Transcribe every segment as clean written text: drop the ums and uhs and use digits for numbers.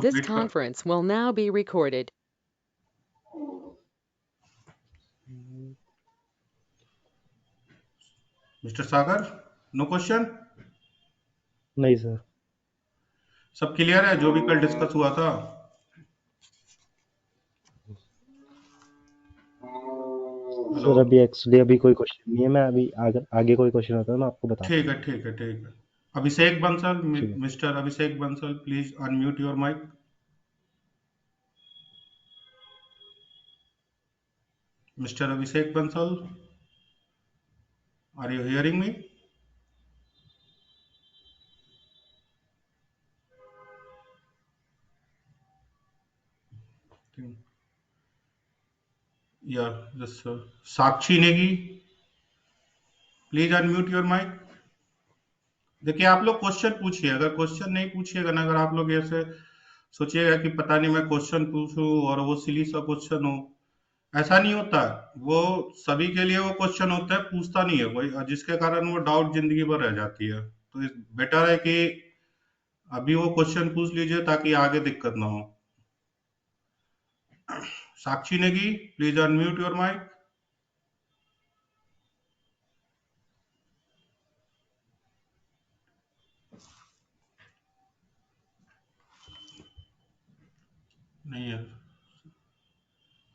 This wait कर। conference will now be recorded. Mister Sagar, no question? नहीं sir. सब clear है जो भी कल डिस्कस हुआ था? हेलो। सर अभी एक्चुअली अभी कोई क्वेश्चन नहीं है, मैं अभी आगे कोई क्वेश्चन होता है मैं आपको बताता ठीक हूँ। है ठीक है ठीक है। अभिषेक बंसल, ठीक है। Mister Abhishek Bansal, please unmute your mic. Mister Abhishek Bansal, are you hearing me? या Sakshi Negi, please unmute your mic. देखिए आप लोग क्वेश्चन पूछिए, अगर क्वेश्चन नहीं पूछिएगा ना, अगर आप लोग ऐसे सोचिएगा कि पता नहीं मैं क्वेश्चन पूछूं और वो सिली सा क्वेश्चन हो, ऐसा नहीं होता है। वो सभी के लिए वो क्वेश्चन होता है, पूछता नहीं है कोई, और जिसके कारण वो डाउट जिंदगी भर रह जाती है। तो बेटर है कि अभी वो क्वेश्चन पूछ लीजिए ताकि आगे दिक्कत ना हो। Sakshi Negi, please unmute your mic. नहीं है।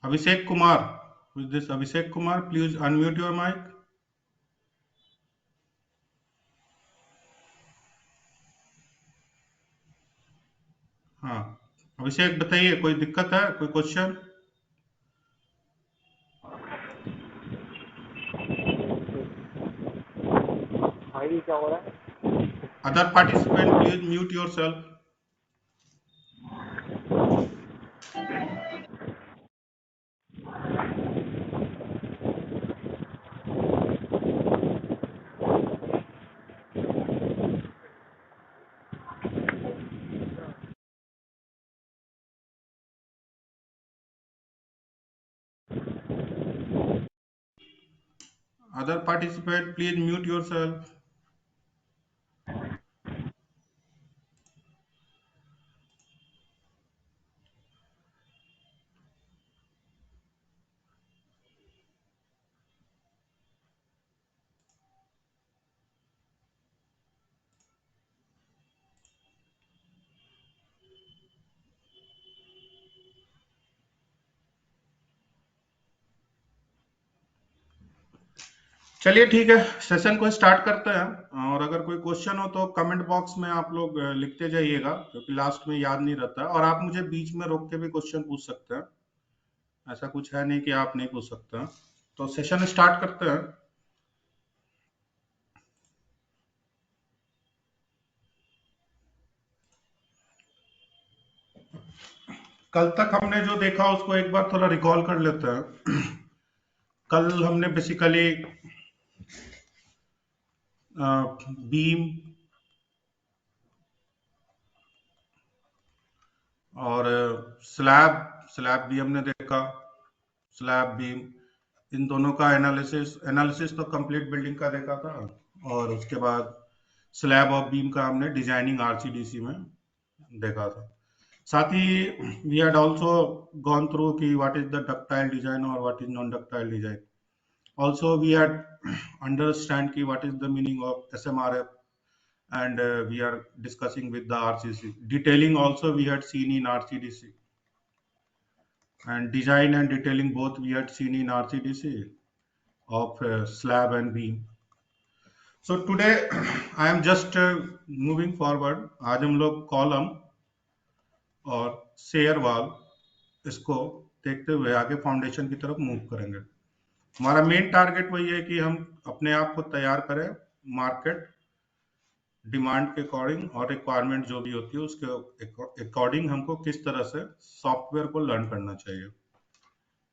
Abhishek Kumar, with this Abhishek Kumar, please unmute your mic. हाँ, अभिषेक बताइए, कोई दिक्कत है, कोई क्वेश्चन? भाई क्या हो रहा है? Other participant please mute your self. Other participant please mute your self. चलिए ठीक है, सेशन को स्टार्ट करते हैं। और अगर कोई क्वेश्चन हो तो कमेंट बॉक्स में आप लोग लिखते जाइएगा, क्योंकि लास्ट में याद नहीं रहता है। और आप मुझे बीच में रोक के भी क्वेश्चन पूछ सकते हैं, ऐसा कुछ है नहीं कि आप नहीं पूछ सकते हैं। तो सेशन स्टार्ट करते हैं। कल तक हमने जो देखा उसको एक बार थोड़ा रिकॉल कर लेते हैं। कल हमने बेसिकली बीम और स्लैब स्लैब भी हमने देखा, स्लैब बीम, इन दोनों का एनालिसिस एनालिसिस तो कंप्लीट बिल्डिंग का देखा था। और उसके बाद स्लैब और बीम का हमने डिजाइनिंग आरसीडीसी में देखा था। साथ ही we had also gone through कि what is the ductile design और what is non ductile design. Also we had understand कि what is the meaning of SMRF, and we are discussing with the RCC. Detailing also we had seen in RCDC, and design and detailing both we had seen in RCDC of slab and beam. So today I am just moving forward. आज हम लोग column और share वाल इसको देखते हुए आगे foundation की तरफ मूव करेंगे। हमारा मेन टारगेट वही है कि हम अपने आप को तैयार करें मार्केट डिमांड के अकॉर्डिंग, और रिक्वायरमेंट जो भी होती है उसके अकॉर्डिंग हमको किस तरह से सॉफ्टवेयर को लर्न करना चाहिए,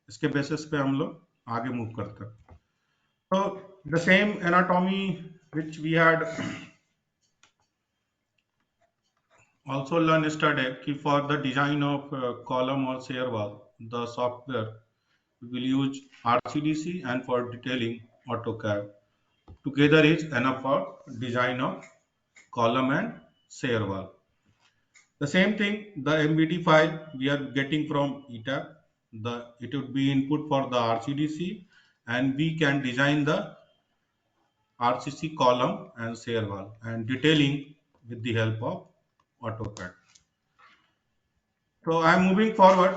इसके बेसिस पे हम लोग आगे मूव करते हैं। तो the same anatomy which we had also learned yesterday कि for the design of column or shear wall the software we will use RCDC, and for detailing AutoCAD. Together is enough for design of column and shear wall. The same thing, the MBT file we are getting from ETAP. It would be input for the RCDC, and we can design the RCC column and shear wall and detailing with the help of AutoCAD. So I am moving forward.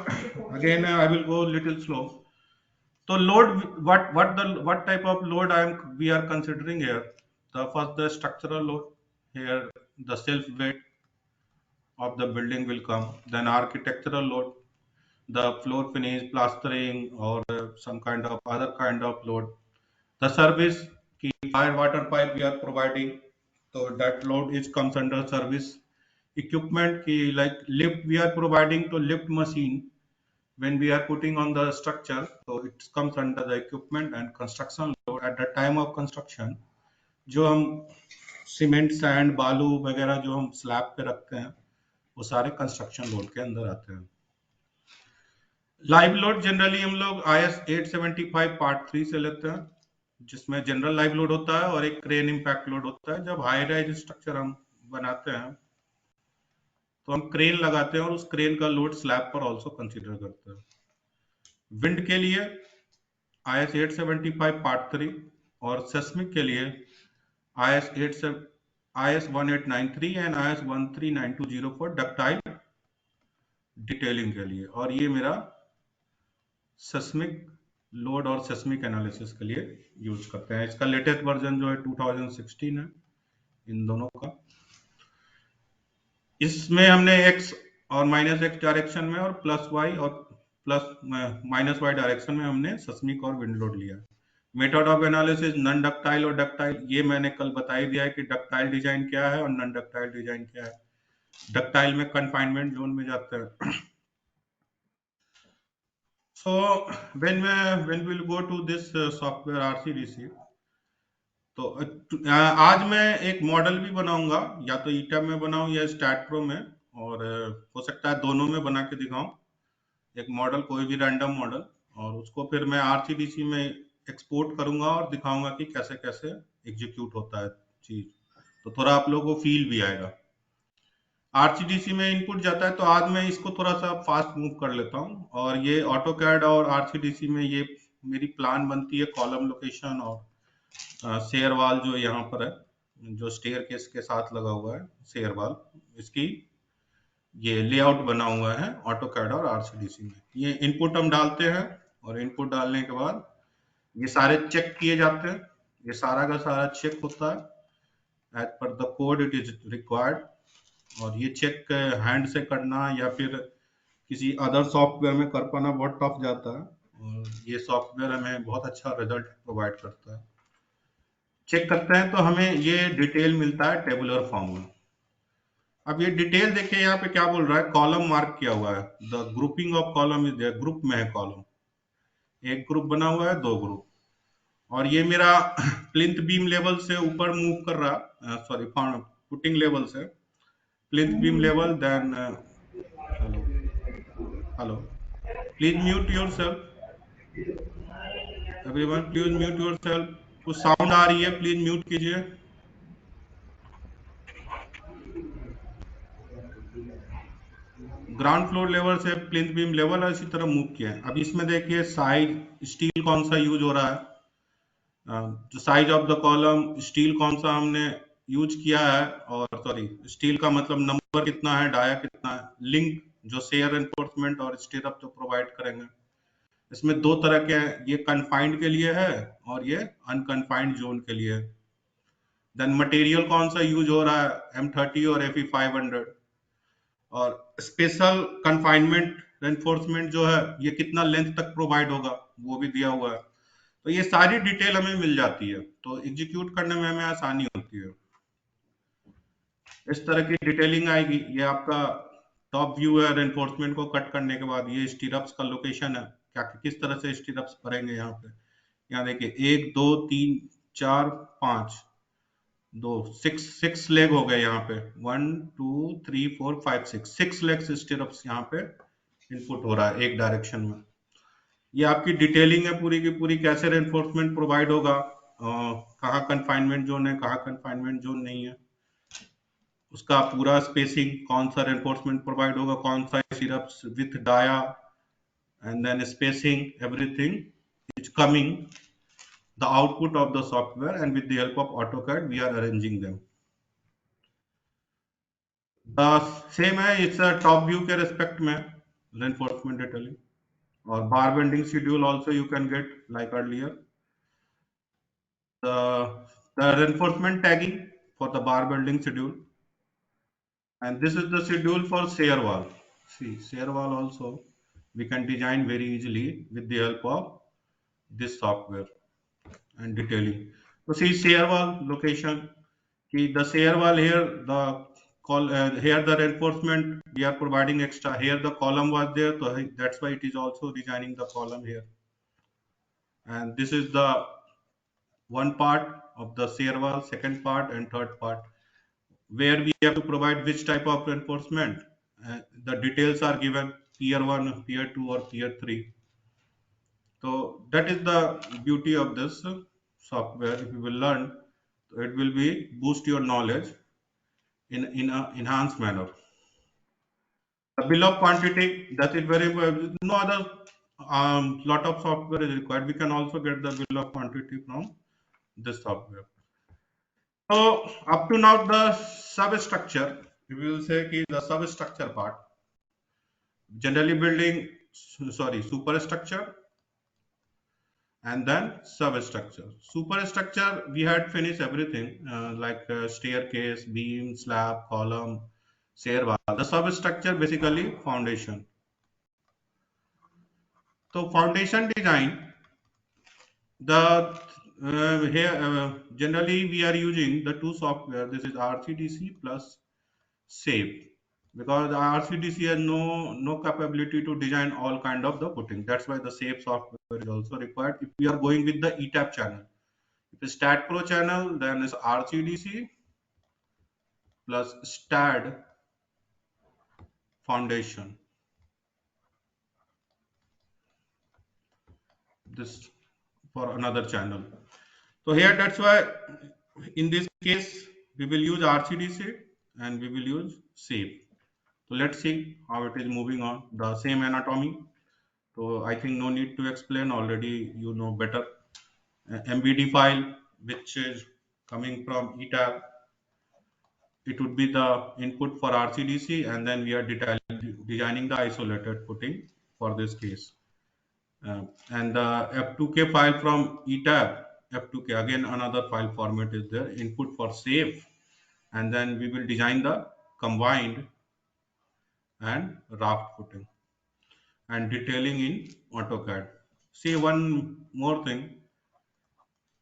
Again, I will go little slow. So load, what type of load we are considering here? The structural load. Here the self weight of the building will come. Then architectural load, the floor finish, plastering, or some kind of other kind of load. The service, ki fire water pipe we are providing, so that load is comes under service. Equipment, ki like lift we are providing to lift machine when we are putting on the structure, so it comes under the equipment. And construction load at the time of construction, जो हम cement sand बालू वगैरह जो हम slab पे रखते हैं वो सारे कंस्ट्रक्शन लोड के अंदर आते हैं। लाइव लोड जनरली हम लोग IS 875 पार्ट 3 से लेते हैं, जिसमें जनरल लाइव लोड होता है और एक क्रेन इम्पैक्ट लोड होता है। जब हाई राइज स्ट्रक्चर हम बनाते हैं तो हम क्रेन लगाते हैं और उस क्रेन का लोड स्लैब पर ऑल्सो कंसिडर करते हैं। विंड के लिए IS 875 पार्ट 3 और सेस्मिक के लिए IS 1893 and IS 13920 for ductile detailing के लिए। और ये मेरा सेस्मिक लोड और सेस्मिक एनालिसिस के लिए यूज करते हैं। इसका लेटेस्ट वर्जन जो है 2016 है इन दोनों का। इसमें हमने x और -x डायरेक्शन में और +y और -y डायरेक्शन में हमने सेस्मिक और विंड लोड लिया। Method of analysis non ductile और डक्टाइल, ये मैंने कल बता ही दिया है कि डक्टाइल डिजाइन क्या है और नॉन डक्टाइल डिजाइन क्या है। डक्टाइल में कन्फाइनमेंट जोन में जाते हैं। So when we'll go to this software RCDC, तो आज मैं एक मॉडल भी बनाऊंगा, या तो ईटा में बनाऊं या स्टैट प्रो में, और हो सकता है दोनों में बना के दिखाऊं एक मॉडल, कोई भी रैंडम मॉडल, और उसको फिर मैं RCDC में एक्सपोर्ट करूंगा और दिखाऊंगा कि कैसे कैसे एग्जीक्यूट होता है चीज, तो थोड़ा आप लोगों को फील भी आएगा। RCDC में इनपुट जाता है, तो आज मैं इसको थोड़ा सा फास्ट मूव कर लेता हूँ। और ये ऑटोकैड और RCDC में ये मेरी प्लान बनती है कॉलम लोकेशन और शेयर वाल जो यहाँ पर है, जो स्टेयर केस के साथ लगा हुआ है शेयर वाल, इसकी ये लेआउट बना हुआ है ऑटोकैड और RCDC में। ये इनपुट हम डालते हैं और इनपुट डालने के बाद ये सारे चेक किए जाते हैं। ये सारा का सारा चेक होता है as per the code it is required. और ये चेक हैंड से करना या फिर किसी अदर सॉफ्टवेयर में कर पाना बहुत टफ जाता है, और ये सॉफ्टवेयर हमें बहुत अच्छा रिजल्ट प्रोवाइड करता है। चेक करते हैं तो हमें ये डिटेल मिलता है टेबुलर फॉर्म में। अब ये डिटेल देखिए यहाँ पे क्या बोल रहा है, कॉलम मार्क किया हुआ है, the grouping of column is there, group में है कॉलम, एक ग्रुप बना हुआ है, 2 ग्रुप। और ये मेरा प्लिंथ बीम लेवल से ऊपर मूव कर रहा, सॉरी फुटिंग लेवल से plinth beam level, then hello, please mute yourself, everyone please mute yourself, कुछ साउंड आ रही है प्लीज म्यूट कीजिए। ग्राउंड फ्लोर लेवल से प्लिंथ बीम लेवल इसी तरह मूव किया है। अब इसमें देखिए साइज स्टील कौन सा यूज हो रहा है, जो size of the column steel कौन सा हमने यूज किया है, और सॉरी स्टील का मतलब नंबर कितना है, डाया कितना है, लिंक जो शेयर एनफोर्समेंट और स्टीरअप जो प्रोवाइड करेंगे। इसमें 2 तरह के हैं, ये कन्फाइंड के लिए है और ये अनकन्फाइंड जोन के लिए है। देन मटेरियल कौन सा यूज हो रहा है, M30 और FE 500। और स्पेशल कन्फाइनमेंट एनफोर्समेंट जो है ये कितना लेंथ तक प्रोवाइड होगा वो भी दिया हुआ है। तो ये सारी डिटेल हमें मिल जाती है, तो एग्जीक्यूट करने में हमें आसानी होती है। इस तरह की डिटेलिंग आएगी। ये आपका टॉप व्यू है एनफोर्समेंट को कट करने के बाद। ये स्टीरअप्स का लोकेशन है, क्या किस तरह से स्टीरअप्स भरेंगे यहाँ पे। यहाँ देखिए 1 2 3 4 5 2 6 लेग हो गए यहाँ पे, 1 2 3 4 5 6 लेग्स स्टीरअप्स यहाँ पे इनपुट हो रहा है एक डायरेक्शन में। ये आपकी डिटेलिंग है पूरी की पूरी, कैसे रेनफोर्समेंट प्रोवाइड होगा, कहाँ कन्फाइनमेंट जोन है, कहाँ कन्फाइनमेंट जोन नहीं है। उसका पूरा स्पेसिंग, कौन सा रेनफोर्समेंट प्रोवाइड होगा, कौन सा stirrups with dia, and then spacing, everything is coming the output of the software, and with the help of AutoCAD we are arranging them. The same है, it's a top view के respect में reinforcement detailing, और bar bending schedule also you can get like earlier. The reinforcement tagging for the bar bending schedule, and this is the schedule for shear wall. See, shear wall also we can design very easily with the help of this software and detailing. So see, shear wall location, the shear wall here, the here the reinforcement we are providing extra, here the column was there, so that's why it is also designing the column here. And this is the one part of the shear wall, second part and third part, where we have to provide which type of reinforcement. The details are given, tier 1, tier 2 or tier 3. So that is the beauty of this software. If you will learn, it will be boost your knowledge in an enhanced manner. The bill of quantity, that is very, no other lot of software is required. We can also get the bill of quantity from this software. So up to now the substructure, we will say कि the substructure part, generally building, sorry, superstructure and then substructure. Superstructure, we had finished everything like staircase, beam, slab, column, shear wall. The substructure basically foundation. So foundation design, the here generally we are using the two software. This is RCDC plus SAFE, because RCDC has no capability to design all kind of the footing. That's why the SAFE software is also required. If we are going with the ETAP channel, if it's STAAD Pro channel, then it's RCDC plus STAAD foundation. This for another channel. So here, that's why in this case we will use RCDC and we will use SAFE. So let's see how it is moving on. The same anatomy. So I think no need to explain, already you know better. MBD file which is coming from ETAB, it would be the input for RCDC, and then we are designing the isolated footing for this case. And the F2K file from ETAB, F2K, again another file format is there, input for SAFE, and then we will design the combined and raft footing and detailing in AutoCAD. See, one more thing,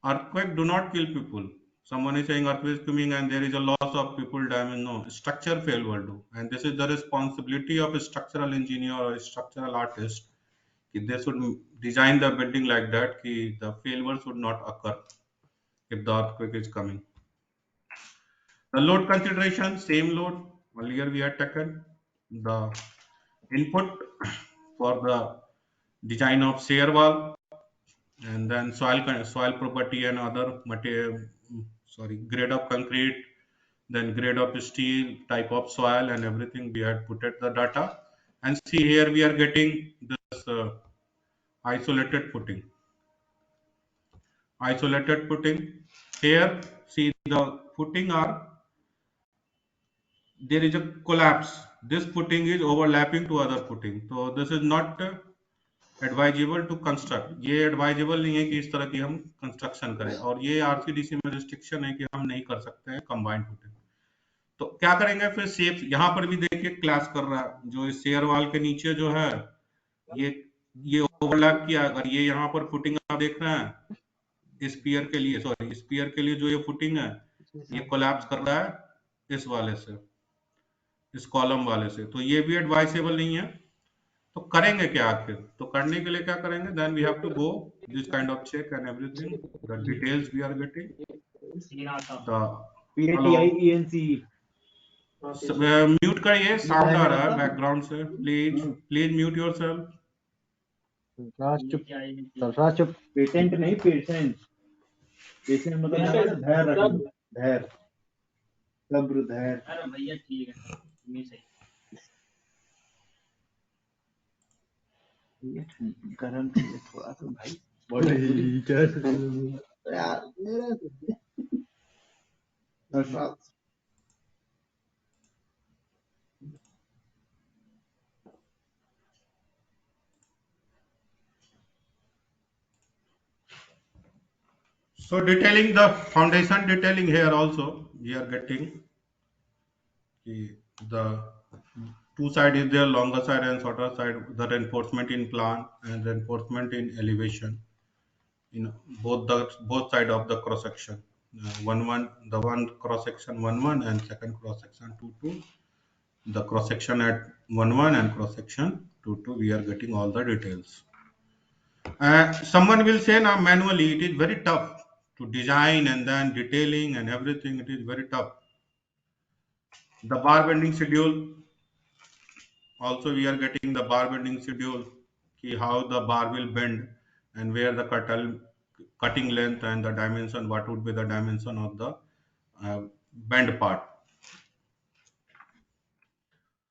earthquake do not kill people. Someone is saying earthquake is coming and there is a loss of people damage. No, structure fail will do, and this is the responsibility of a structural engineer or a structural artist. They should design the building like that कि the failure should not occur if the earthquake is coming. The load consideration, same load earlier we had taken. The input for the design of shear wall, and then soil property and other material, grade of concrete, then grade of steel, type of soil, and everything we had put at the data. And see, here we are getting this isolated footing. Here, see, the footing are, there is a collapse. This footing is overlapping to other footing, so this is not advisable to construct. ये advisable नहीं है कि इस तरह की हम construction करें, और ये आरसीडीसी में रिस्ट्रिक्शन है कि हम नहीं कर सकते हैं कंबाइंड फुटिंग. तो क्या करेंगे फिर, शेप यहाँ पर भी देखिए क्लास कर रहा है, जो शेयर वाल के नीचे जो है ये ओवरलैप किया. अगर ये यहाँ पर फुटिंग आप देख रहे हैं स्पीयर के लिए, स्पीयर के लिए जो ये फुटिंग है ये कोलैप्स कर रहा है इस वाले से, इस कॉलम वाले से, तो ये भी एडवाइजेबल नहीं है. तो करेंगे क्या आखिर, तो करने के लिए क्या करेंगे, then we have to go this kind of check and everything, the details we are getting, the PATIENC. Mute करिए, साउंड आ रहा है बैकग्राउंड से, प्लीज म्यूट योरसेल्फ. सरफराज चुप. पेटेंट नहीं, पेशेंट. पेशेंट मतलब धैर्य रखना, धैर्य. सब है। अरे भैया ठीक है, मैं सही। ये गरम चाहिए थोड़ा तो भाई। बड़ी क्या यार मेरा नशा। So detailing the foundation detailing here also we are getting the two side is there, longer side and shorter side, the reinforcement in plan and reinforcement in elevation in both side of the cross section. The one cross section 1 1 and second cross section 2 2. The cross section at 1 1 and cross section 2 2. We are getting all the details. Someone will say now manually it is very tough to design and then detailing and everything. It is very tough. The bar bending schedule also we are getting the bar bending schedule, how the bar will bend and where the cutting length and the dimension, what would be the dimension of the bend part.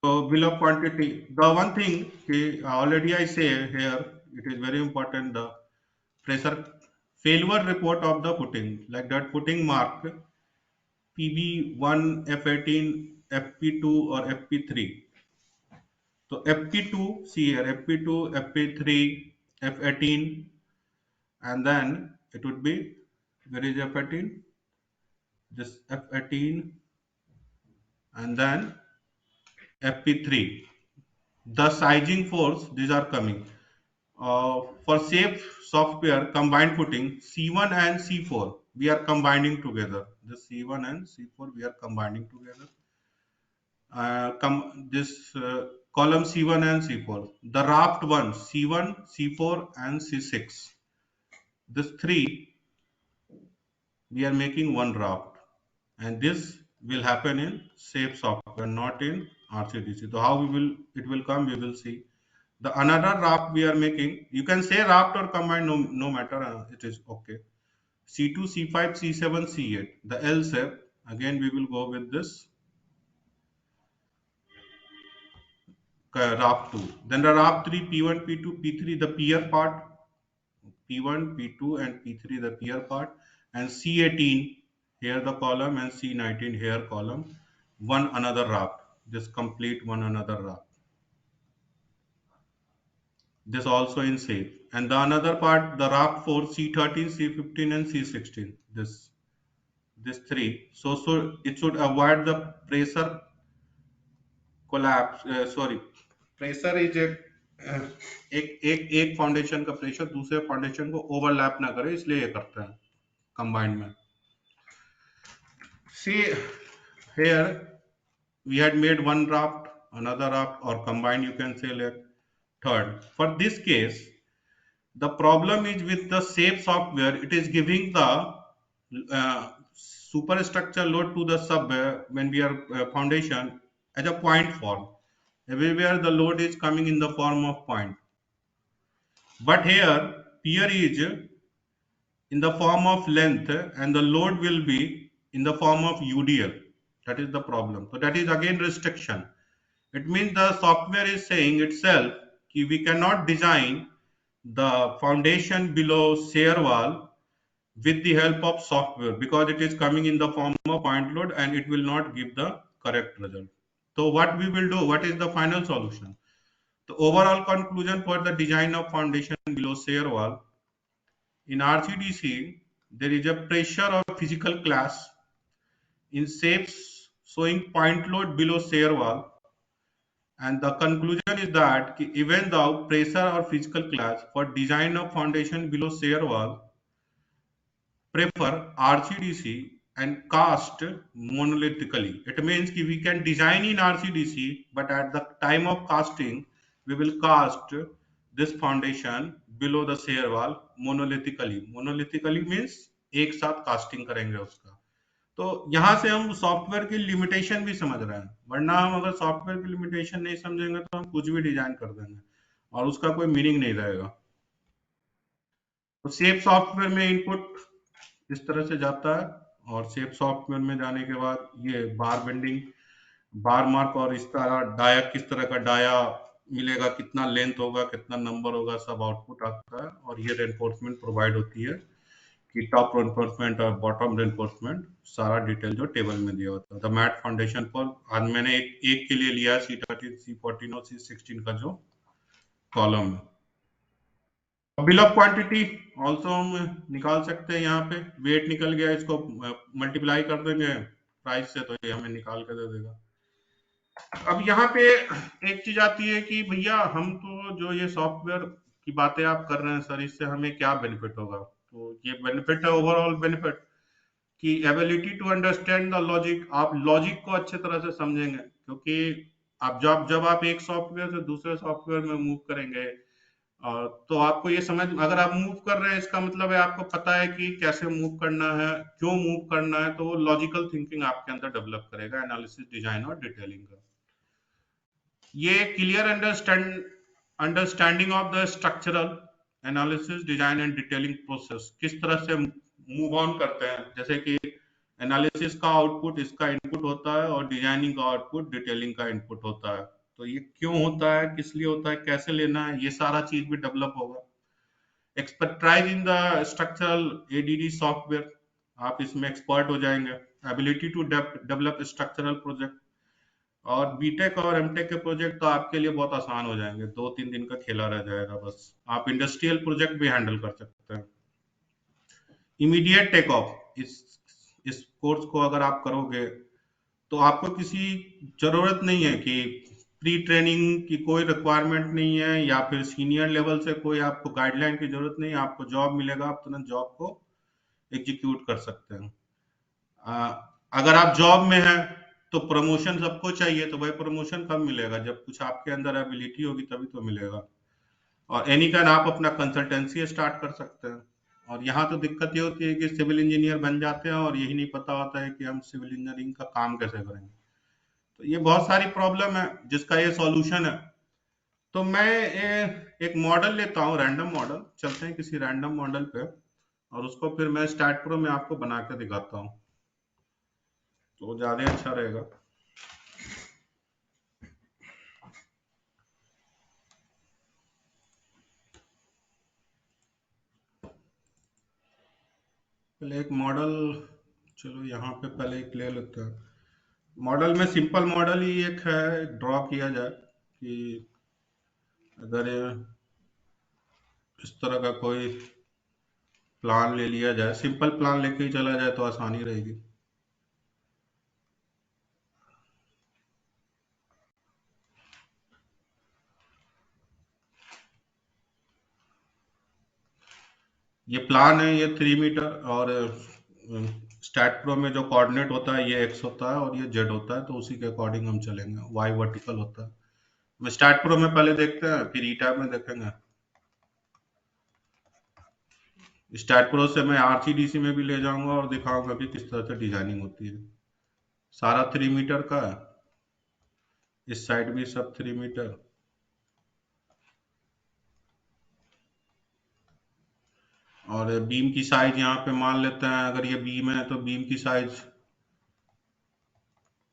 So bill of quantity, the one thing already I say here, it is very important, the pressure failure report of the footing, like that footing mark PB1, F18, FP2 or FP3. So FP2, see here, FP2, FP3, F18, and then it would be, where is F18? This F18, and then FP3. The sizing force, these are coming. For safe software combined footing, C1 and C4, we are combining together. The C1 and C4, we are combining together. This column C1 and C4. The raft one, C1, C4 and C6. This three, we are making one raft, and this will happen in safe software, not in RCDC. So how it will come, we will see. The another raft we are making, you can say raft or combine, no matter, it is okay. C2, C5, C7, C8. The L shape, again we will go with this raft 2. Then the raft 3, P1, P2, P3, the pier part, P1, P2 and P3 the pier part, and C18 here the column and C19 here column, one another raft. This complete one another raft. This also in safe. And the another part, the raft 4, C13, C15 and C16. This three. So it should avoid the pressure collapse. Sorry, pressure is एक foundation का pressure दूसरे foundation को overlap ना करे, इसलिए ये करते हैं कंबाइंड में. See here we had made one raft, another raft, or combined you can say like third. For this case, the problem is with the SAFE software, it is giving the superstructure load to the sub when we are foundation as a point form. Everywhere the load is coming in the form of point. But here pier is in the form of length and the load will be in the form of UDL. That is the problem. So that is again restriction. It means the software is saying itself that we cannot design the foundation below shear wall with the help of software because it is coming in the form of point load and it will not give the correct result. So what we will do, what is the final solution? The overall conclusion for the design of foundation below shear wall, in RCDC, there is a pressure of physical class in shapes showing point load below shear wall, and the conclusion is that even though pressure or physical class for design of foundation below shear wall prefer RCDC and cast monolithically. It means that we can design in RCDC, but at the time of casting, we will cast this foundation below the shear wall monolithically. Monolithically means एक साथ casting करेंगे उसका. तो यहाँ से हम software की limitation भी समझ रहे हैं, वरना हम अगर सॉफ्टवेयर की लिमिटेशन नहीं समझेंगे तो हम कुछ भी डिजाइन कर देंगे और उसका कोई मीनिंग नहीं रहेगा. तो सेफ सॉफ्टवेयर में इनपुट इस तरह से जाता है और शेप सॉफ्टवेयर में जाने के बाद ये बार बेंडिंग, बार मार्क और इस तरह डाया, किस तरह का डाया मिलेगा, कितना लेंथ होगा, कितना नंबर होगा, सब आउटपुट आता है। और ये रेनफोर्समेंट प्रोवाइड होती है कि टॉप रेनफोर्समेंट और बॉटम रेनफोर्समेंट, सारा डिटेल जो टेबल में दिया होता है। द मैट फाउंडेशन फॉर, आज मैंने एक के लिए लिया है C13, C14 और C16 का जो कॉलम है। बिल ऑफ क्वांटिटी ऑल्सो हम निकाल सकते हैं। यहाँ पे वेट निकल गया, इसको मल्टीप्लाई कर देंगे प्राइस से, तो ये हमें निकाल के दे देगा। अब यहाँ पे एक चीज आती है कि भैया हम तो जो ये सॉफ्टवेयर की बातें आप कर रहे हैं सर, इससे हमें क्या बेनिफिट होगा? तो ये बेनिफिट है, ओवरऑल बेनिफिट, कि ability to understand the logic. आप लॉजिक को अच्छे तरह से समझेंगे, क्योंकि आप जब आप एक सॉफ्टवेयर से दूसरे सॉफ्टवेयर में मूव करेंगे, तो आपको ये समझ, अगर आप मूव कर रहे हैं इसका मतलब है आपको पता है कि कैसे मूव करना है, क्यों मूव करना है, तो वो लॉजिकल थिंकिंग आपके अंदर डेवलप करेगा, एनालिसिस, डिजाइन और डिटेलिंग का। ये clear understanding of the structural analysis, design and detailing process, किस तरह से मूव ऑन करते हैं। जैसे कि एनालिसिस का आउटपुट इसका इनपुट होता है और डिजाइनिंग का आउटपुट डिटेलिंग का इनपुट होता है। तो ये क्यों होता है, किस लिए होता है, कैसे लेना है, ये सारा चीज भी डेवलप होगा। Expertise in the structural ADD software, आप इसमें एक्सपर्ट हो जाएंगे। Ability to develop structural project, और बीटेक और एमटेक के प्रोजेक्ट तो आपके लिए बहुत आसान हो जाएंगे, 2-3 दिन का खेला रह जाएगा बस। आप इंडस्ट्रियल प्रोजेक्ट भी हैंडल कर सकते हैं। इमीडिएट टेक ऑफ, इस कोर्स को अगर आप करोगे तो आपको किसी जरूरत नहीं है कि प्री ट्रेनिंग की कोई रिक्वायरमेंट नहीं है, या फिर सीनियर लेवल से कोई आपको गाइडलाइन की जरूरत नहीं है। आपको जॉब मिलेगा, आप तुरंत जॉब को एग्जीक्यूट कर सकते हैं। अगर आप जॉब में हैं तो प्रमोशन सबको चाहिए, तो भाई प्रमोशन कब मिलेगा? जब कुछ आपके अंदर एबिलिटी होगी तभी तो मिलेगा। और एनी कैन आप अपना कंसल्टेंसी स्टार्ट कर सकते हैं। और यहाँ तो दिक्कत ये होती है कि सिविल इंजीनियर बन जाते हैं और यही नहीं पता होता है कि हम सिविल इंजीनियरिंग का काम कैसे करेंगे। तो ये बहुत सारी प्रॉब्लम है जिसका ये सॉल्यूशन है। तो मैं एक मॉडल लेता हूँ, रैंडम मॉडल, चलते हैं किसी रैंडम मॉडल पे, और उसको फिर मैं स्टैट प्रो में आपको बना के दिखाता हूँ, तो ज्यादा अच्छा रहेगा। पहले एक मॉडल, चलो यहाँ पे पहले एक ले लेते हैं। मॉडल में सिंपल मॉडल ही एक है, ड्रॉ किया जाए कि अगर इस तरह का कोई प्लान ले लिया जाए, सिंपल प्लान लेके ही चला जाए तो आसानी रहेगी। ये प्लान है, ये 3 मीटर, और स्टैट प्रो में जो कोऑर्डिनेट होता है ये एक्स होता है और ये जेड होता है, तो उसी के अकॉर्डिंग हम चलेंगे। वाई वर्टिकल होता है। मैं स्टैट प्रो में पहले देखते हैं, फिर ई टैब में देखेंगे। स्टैट प्रो से मैं आरसीडीसी में भी ले जाऊंगा और दिखाऊंगा कि किस तरह से डिजाइनिंग होती है। सारा 3 मीटर का, इस साइड भी सब 3 मीटर। और बीम की साइज यहाँ पे मान लेते हैं, अगर ये बीम है तो बीम की साइज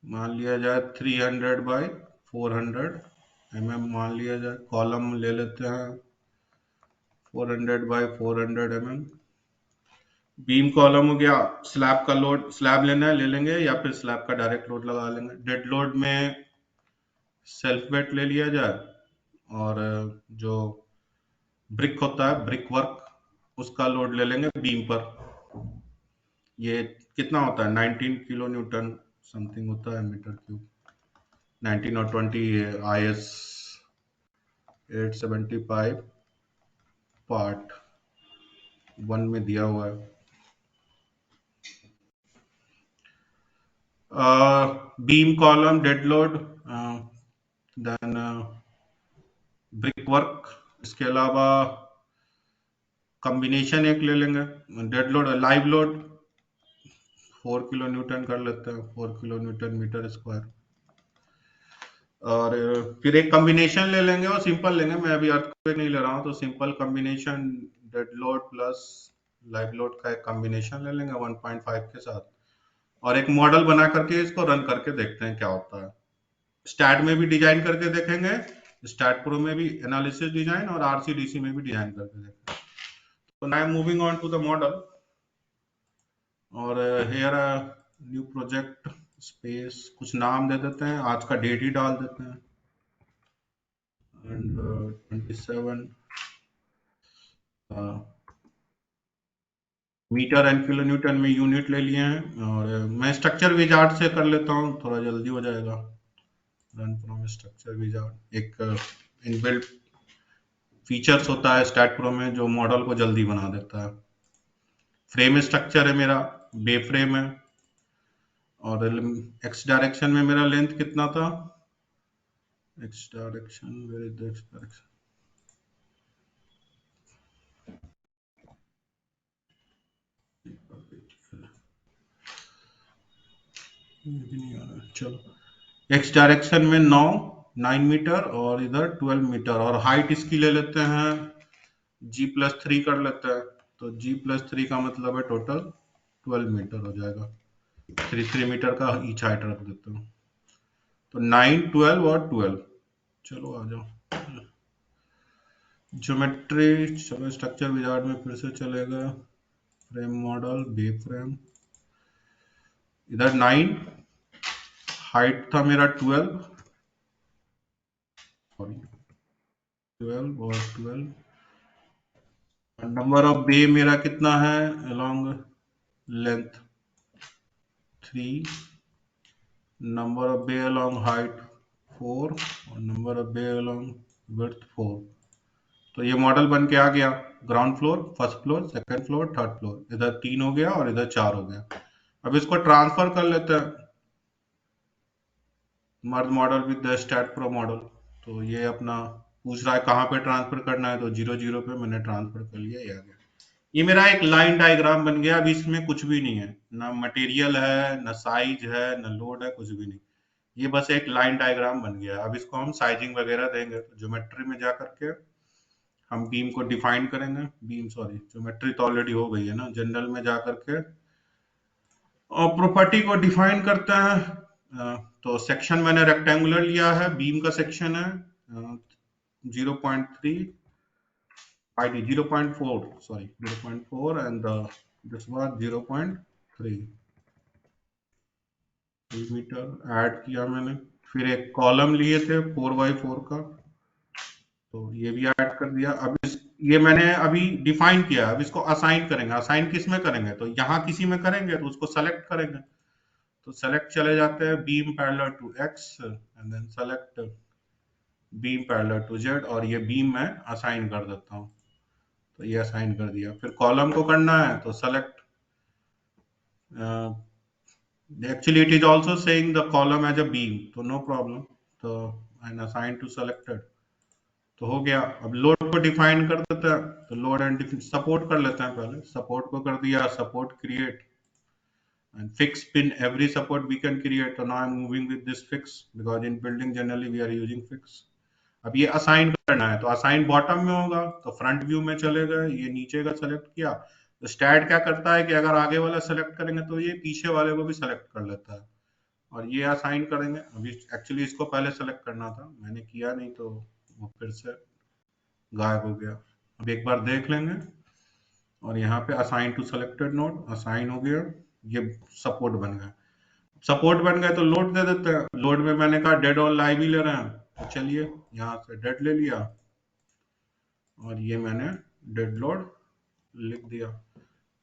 मान लिया जाए 300 बाई 400 mm मान लिया जाए। कॉलम ले लेते हैं 400 बाई 400 mm। बीम कॉलम हो गया। स्लैब का लोड, स्लैब लेना है ले लेंगे, या फिर स्लैब का डायरेक्ट लोड लगा लेंगे। डेड लोड में सेल्फ वेट ले लिया जाए, और जो ब्रिक होता है, ब्रिक वर्क, उसका लोड ले लेंगे बीम पर। ये कितना होता है? 19 किलो न्यूटन समथिंग होता है मीटर क्यूब। 19 और 20 IS 875 पार्ट 1 में दिया हुआ है। Beam column, dead load, then brick work. इसके अलावा कॉम्बिनेशन एक ले लेंगे, dead load, live load 4 kilo newton कर लेते हैं, 4 किलो न्यूटन मीटर स्क्वायर। और फिर एक कॉम्बिनेशन ले लेंगे, और सिंपल लेंगे, मैं अभी अर्थक्वेक नहीं ले रहा हूँ, तो simple combination dead load plus live load का एक कॉम्बिनेशन ले लेंगे 1.5 के साथ। और एक मॉडल बना करके इसको रन करके देखते हैं क्या होता है। स्टैट में भी डिजाइन करके देखेंगे, स्टैट प्रो में भी एनालिसिस डिजाइन, और आरसीडीसी में भी डिजाइन करके देखेंगे। तो now moving on to the model, और हेयर न्यू प्रोजेक्ट स्पेस, कुछ नाम दे देते हैं, आज का डेट ही डाल देते हैं, and 27 metre and kilo newton में यूनिट ले लिए हैं। और मैं स्ट्रक्चर विजार्ड से कर लेता हूँ, थोड़ा जल्दी हो जाएगा। रन फ्रॉम स्ट्रक्चर विजार्ड एक इनबिल्ट फीचर्स होता है स्टैट प्रो में जो मॉडल को जल्दी बना देता है। फ्रेम स्ट्रक्चर है मेरा, बे फ्रेम है, और एक्स डायरेक्शन में मेरा लेंथ कितना था, X direction, where is the X direction, चलो एक्स डायरेक्शन में 9 मीटर और इधर 12 मीटर, और हाइट इसकी ले लेते हैं G+3 कर लेते हैं। तो G+3 का मतलब है टोटल 12 मीटर हो जाएगा, 3 मीटर का ईच हाइट रख देता हूँ। तो 9, 12 और 12, चलो आ जाओ ज्योमेट्री। चलो स्ट्रक्चर विजार्ड में फिर से चलेगा, फ्रेम मॉडल, बे फ्रेम, इधर 9, हाइट था मेरा 12, सॉरी 12 और 12, नंबर ऑफ बे मेरा कितना है along length 3, number of bay along height 4, और number of bay along width 4। तो ये मॉडल बन के आ गया, ground floor, first floor, second floor, third floor, इधर 3 हो गया और इधर 4 हो गया। अब इसको ट्रांसफर कर लेते हैं, merge model with the STAAD pro model. तो ये अपना पूछ रहा है कहाँ पे ट्रांसफर करना है, तो 0, 0 पे मैंने ट्रांसफर कर लिया, ये आ गया। ये मेरा एक लाइन डायग्राम बन गया। अब इसमें कुछ भी नहीं है, ना मटेरियल है, ना साइज है, ना लोड है, कुछ भी नहीं, ये बस एक लाइन डायग्राम बन गया। अब इसको हम साइजिंग वगैरह देंगे, तो ज्योमेट्री में जा करके हम बीम को डिफाइन करेंगे, बीम सॉरी ज्योमेट्री तो ऑलरेडी हो गई है ना, जनरल में जा करके और प्रॉपर्टी को डिफाइन करते हैं। तो सेक्शन मैंने रेक्टेंगुलर लिया है, बीम का सेक्शन है 0.3 ID 0.4 sorry 0.4 and this was 0.3 metre add किया मैंने। फिर एक कॉलम लिए थे 4x4 का, तो ये भी ऐड कर दिया। अब ये मैंने अभी डिफाइन किया, अब इसको असाइन करेंगे। असाइन किस में करेंगे, तो यहाँ किसी में करेंगे तो उसको सेलेक्ट करेंगे। तो सेलेक्ट चले जाते हैं, beam parallel to X and then select beam parallel to Z, और ये बीम मैं असाइन कर देता हूँ। तो ये असाइन कर दिया। फिर कॉलम को करना है तो select, actually it is also saying the column as a beam, तो नो प्रॉब्लम, तो एंड असाइन टू सेलेक्टेड, तो हो गया। अब लोड को डिफाइन कर देते हैं, तो लोड एंड सपोर्ट कर लेते हैं। पहले सपोर्ट को कर दिया, support create and fix pin every support we can create. So now I'm moving with this fix because in building generally we are using fix. अब ये असाइन करना है, तो असाइन बॉटम में होगा, तो फ्रंट व्यू में चलेगा, ये नीचे का सेलेक्ट किया। तो स्टैट क्या करता है कि अगर आगे वाला सेलेक्ट करेंगे तो ये पीछे वाले को भी सेलेक्ट कर लेता है, और ये असाइन करेंगे। अभी एक्चुअली इसको पहले सेलेक्ट करना था, मैंने किया नहीं, तो वो फिर से गायब हो गया। अब एक बार देख लेंगे, और यहाँ पे assign to selected node assign हो गया, ये सपोर्ट बन गया। सपोर्ट बन गए तो लोड दे देते हैं। लोड में मैंने कहा डेड और लाइव ही ले रहे हैं, तो चलिए यहाँ से डेड ले लिया, और ये मैंने डेड लोड लिख दिया।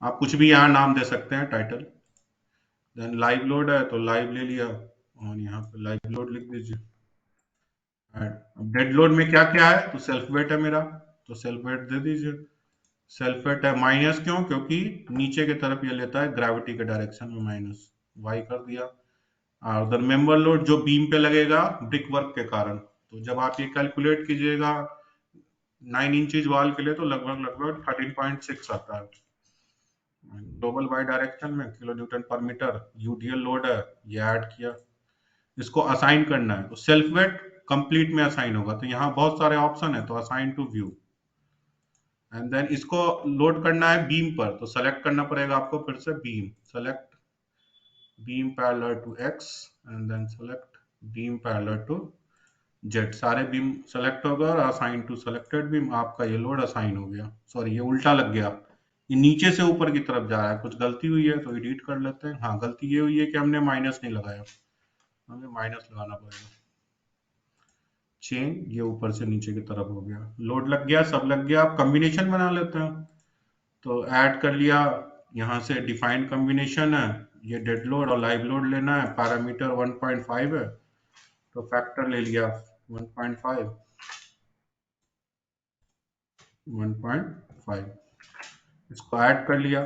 आप कुछ भी यहाँ नाम दे सकते हैं, टाइटल। देन लाइव लोड है तो लाइव ले लिया, और यहाँ पे लाइव लोड लिख दीजिए। अब डेड लोड में क्या क्या है, तो सेल्फ वेट है मेरा, तो सेल्फ वेट दे दीजिए। सेल्फ वेट है माइनस, क्यों, क्योंकि नीचे की तरफ ये लेता है ग्रेविटी के डायरेक्शन में, माइनस वाई कर दिया। और उधर मेंबर लोड जो बीम पे लगेगा ब्रिक वर्क के कारण, तो जब आप ये कैलकुलेट कीजिएगा 9 इंचेज वॉल के लिए, तो लगभग 13.6 आता है। ग्लोबल वाई डायरेक्शन में किलो न्यूटन पर मीटर यूडीएल लोड है, ये ऐड किया। इसको असाइन करना है, तो सेल्फ वेट कंप्लीट में असाइन होगा, तो यहाँ बहुत सारे ऑप्शन है, तो assign to view, and then इसको लोड करना है बीम पर, तो सेलेक्ट करना पड़ेगा आपको फिर से beam, select beam parallel to x and then select beam parallel to z। सारे बीम सेलेक्ट हो गए और असाइन टू सेलेक्टेड बीम, आपका ये लोड असाइन हो गया। सॉरी, ये उल्टा लग गया, ये नीचे से ऊपर की तरफ जा रहा है, कुछ गलती हुई है तो एडिट कर लेते हैं। हाँ, गलती ये हुई है कि हमने माइनस नहीं लगाया, हमें माइनस लगाना पड़ेगा। चेन ये ऊपर से नीचे की तरफ हो गया, लोड लग गया, सब लग गया। अब कॉम्बिनेशन बना लेते हैं, तो ऐड कर लिया, यहाँ से डिफाइन कॉम्बिनेशन है, ये डेड लोड और लाइव लोड लेना है, पैरामीटर 1.5 है तो फैक्टर ले लिया 1.5, 1.5 इसको ऐड कर लिया।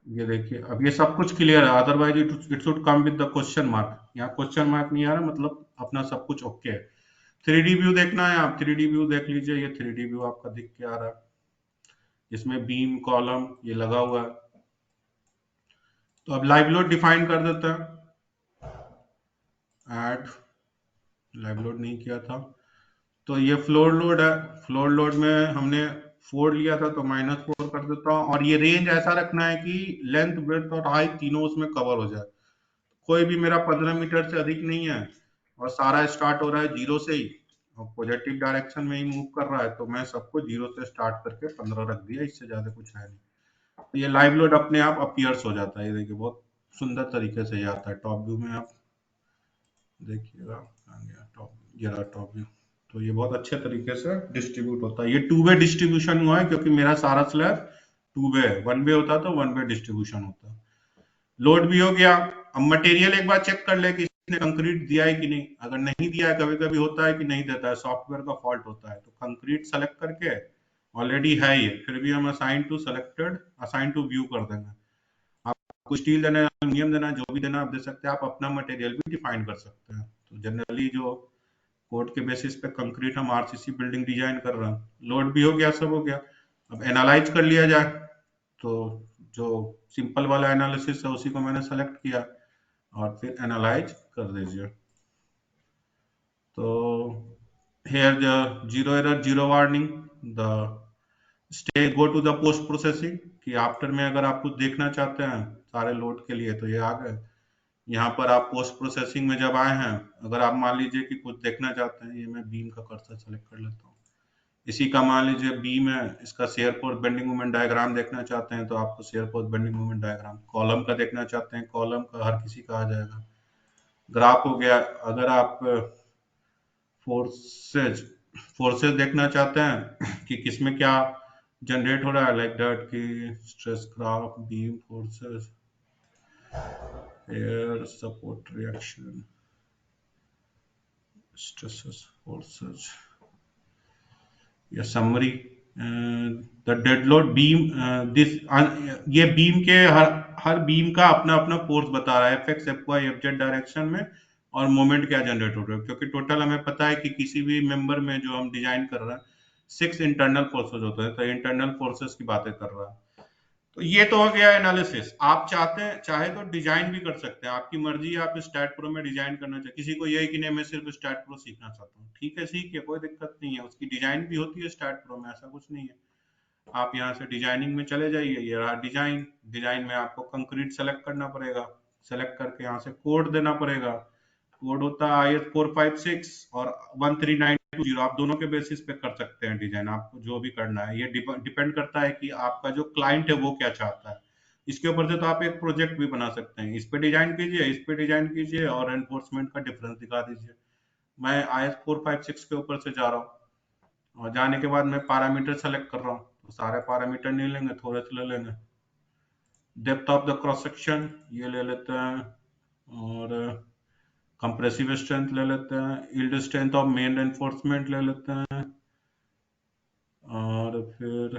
ये देखिए अब ये सब कुछ क्लियर है, otherwise it should come with the question mark. यहाँ क्वेश्चन मार्क नहीं आ रहा, मतलब अपना सब कुछ ओके है। 3D व्यू देखना है, आप 3D व्यू देख लीजिए, ये 3D व्यू आपका दिख के आ रहा है, इसमें बीम कॉलम ये लगा हुआ है। तो अब लाइव लोड डिफाइन कर देते हैं, ऐड लाइव लोड नहीं किया था, तो ये फ्लोर लोड है, फ्लोर लोड में हमने 4 लिया था तो -4 कर देता हूँ, और ये रेंज ऐसा रखना है कि लेंथ ब्रेड्थ और हाइट तीनों उसमें कवर हो जाए। कोई भी मेरा 15 मीटर से अधिक नहीं है और सारा स्टार्ट हो रहा है 0 से ही और पॉजिटिव डायरेक्शन में ही मूव कर रहा है, तो मैं सबको 0 से स्टार्ट करके 15 रख दिया, इससे ज्यादा कुछ है नहीं। तो ये लाइव लोड अपने आप अपीयर्स हो जाता है, ये देखिए बहुत सुंदर तरीके से ये आता है। टॉप व्यू में आप देखिएगा, टॉप, ये रहा टॉप व्यू, तो ये बहुत अच्छे तरीके से डिस्ट्रीब्यूट होता है। ये 2 वे डिस्ट्रीब्यूशन हुआ है क्योंकि मेरा सारा स्लैब 2 वे है, 1 वे होता तो 1 वे डिस्ट्रीब्यूशन होता। लोड भी हो गया। अब मटेरियल एक बार चेक कर ले कि इसने कंक्रीट दिया है कि नहीं, अगर नहीं दिया है, कभी कभी होता है कि नहीं देता है, सॉफ्टवेयर का फॉल्ट होता है, तो कंक्रीट सेलेक्ट करके ऑलरेडी है ये, फिर भी हम assign to selected, assign to view कर देंगे। आपको स्टील देना है, एल्यूमिनियम देना है, जो भी देना आप दे सकते हैं, आप अपना मटेरियल भी डिफाइन कर सकते हैं। तो जनरली जो कोड के बेसिस पे कंक्रीट हम आरसीसी बिल्डिंग डिजाइन कर रहे हैं। लोड भी हो गया, सब हो गया, अब एनालाइज कर लिया जाए। तो जो सिंपल वाला एनालिसिस है उसी को मैंने सेलेक्ट किया और फिर एनालाइज कर दीजिए। तो here the zero error zero warning, the stay go to the post processing, कि आफ्टर में अगर आप कुछ देखना चाहते हैं सारे लोड के लिए तो ये आ गए। यहाँ पर आप पोस्ट प्रोसेसिंग में जब आए हैं, अगर आप मान लीजिए कि कुछ देखना चाहते हैं, ये मैं बीम का कर्सर सेलेक्ट कर लेता हूँ, इसी का मान लीजिए बीम है, इसका shear force bending moment diagram देखना चाहते हैं तो आपको shear force bending moment diagram, column का देखना चाहते हैं, कॉलम का हर किसी का आ जाएगा। ग्राफ हो गया, अगर आप फोर्सेज देखना चाहते हैं कि किसमें क्या जनरेट हो रहा है, लाइक दैट की stress graph, beam forces, air support reaction, stresses, forces, या summary, the dead load beam, this, ये बीम के हर बीम का अपना अपना फोर्स बता रहा है, F X, F Y, F Z direction में, और मोमेंट क्या जनरेट हो रहा है, क्योंकि टोटल हमें पता है कि किसी भी मेंबर में जो हम डिजाइन कर रहे हैं 6 इंटरनल फोर्सेज होते हैं, तो इंटरनल फोर्सेज की बातें कर रहा है। तो ये तो हो गया एनालिसिस। आप चाहे तो डिजाइन भी कर सकते हैं, आपकी मर्जी है, आप स्टैट प्रो में डिजाइन करना चाहते, किसी को यही कि नहीं मैं सिर्फ स्टैट प्रो सीखना चाहता हूँ, ठीक है सीखिए, कोई दिक्कत नहीं है, उसकी डिजाइन भी होती है स्टैट प्रो में, ऐसा कुछ नहीं है। आप यहाँ से डिजाइनिंग में चले जाइए, ये रहा डिजाइन, डिजाइन में आपको कंक्रीट सेलेक्ट करना पड़ेगा, सेलेक्ट करके यहाँ से कोड देना पड़ेगा, कोड होता है IS 456 और 13920, आप दोनों के बेसिस पे कर सकते हैं डिजाइन, आपको जो भी करना है, ये डिपेंड करता है कि आपका जो क्लाइंट है वो क्या चाहता है, इसके ऊपर से तो आप एक प्रोजेक्ट भी बना सकते हैं, इस पे डिजाइन कीजिए, इस पे डिजाइन कीजिए और एनफोर्समेंट का डिफरेंस दिखा दीजिए। मैं IS 456 के ऊपर से जा रहा हूँ और जाने के बाद मैं पैरामीटर सेलेक्ट कर रहा हूँ, तो सारे पैरामीटर नहीं लेंगे, थोड़े से ले लेंगे। Depth of the cross section ये ले लेते हैं, और कंप्रेसिव स्ट्रेंथ ले लेते हैं, yield strength of main enforcement ले लेते हैं, और फिर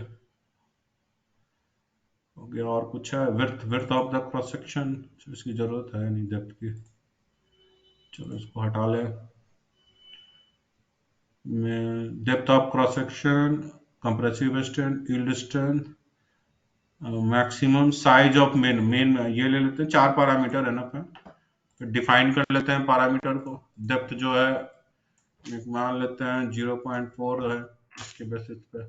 हो गया, और कुछ है, width of the cross section, इसकी जरूरत है नहीं डेप्थ की, चलो इसको हटा ले। Depth of cross section, compressive strength, yield strength, maximum size of main ये ले लेते हैं, 4 पैरामीटर है ना, फिर डिफाइन कर लेते हैं पैरामीटर को। डेप्थ जो है मान लेते हैं 0.4 है, इसके बेसिस पे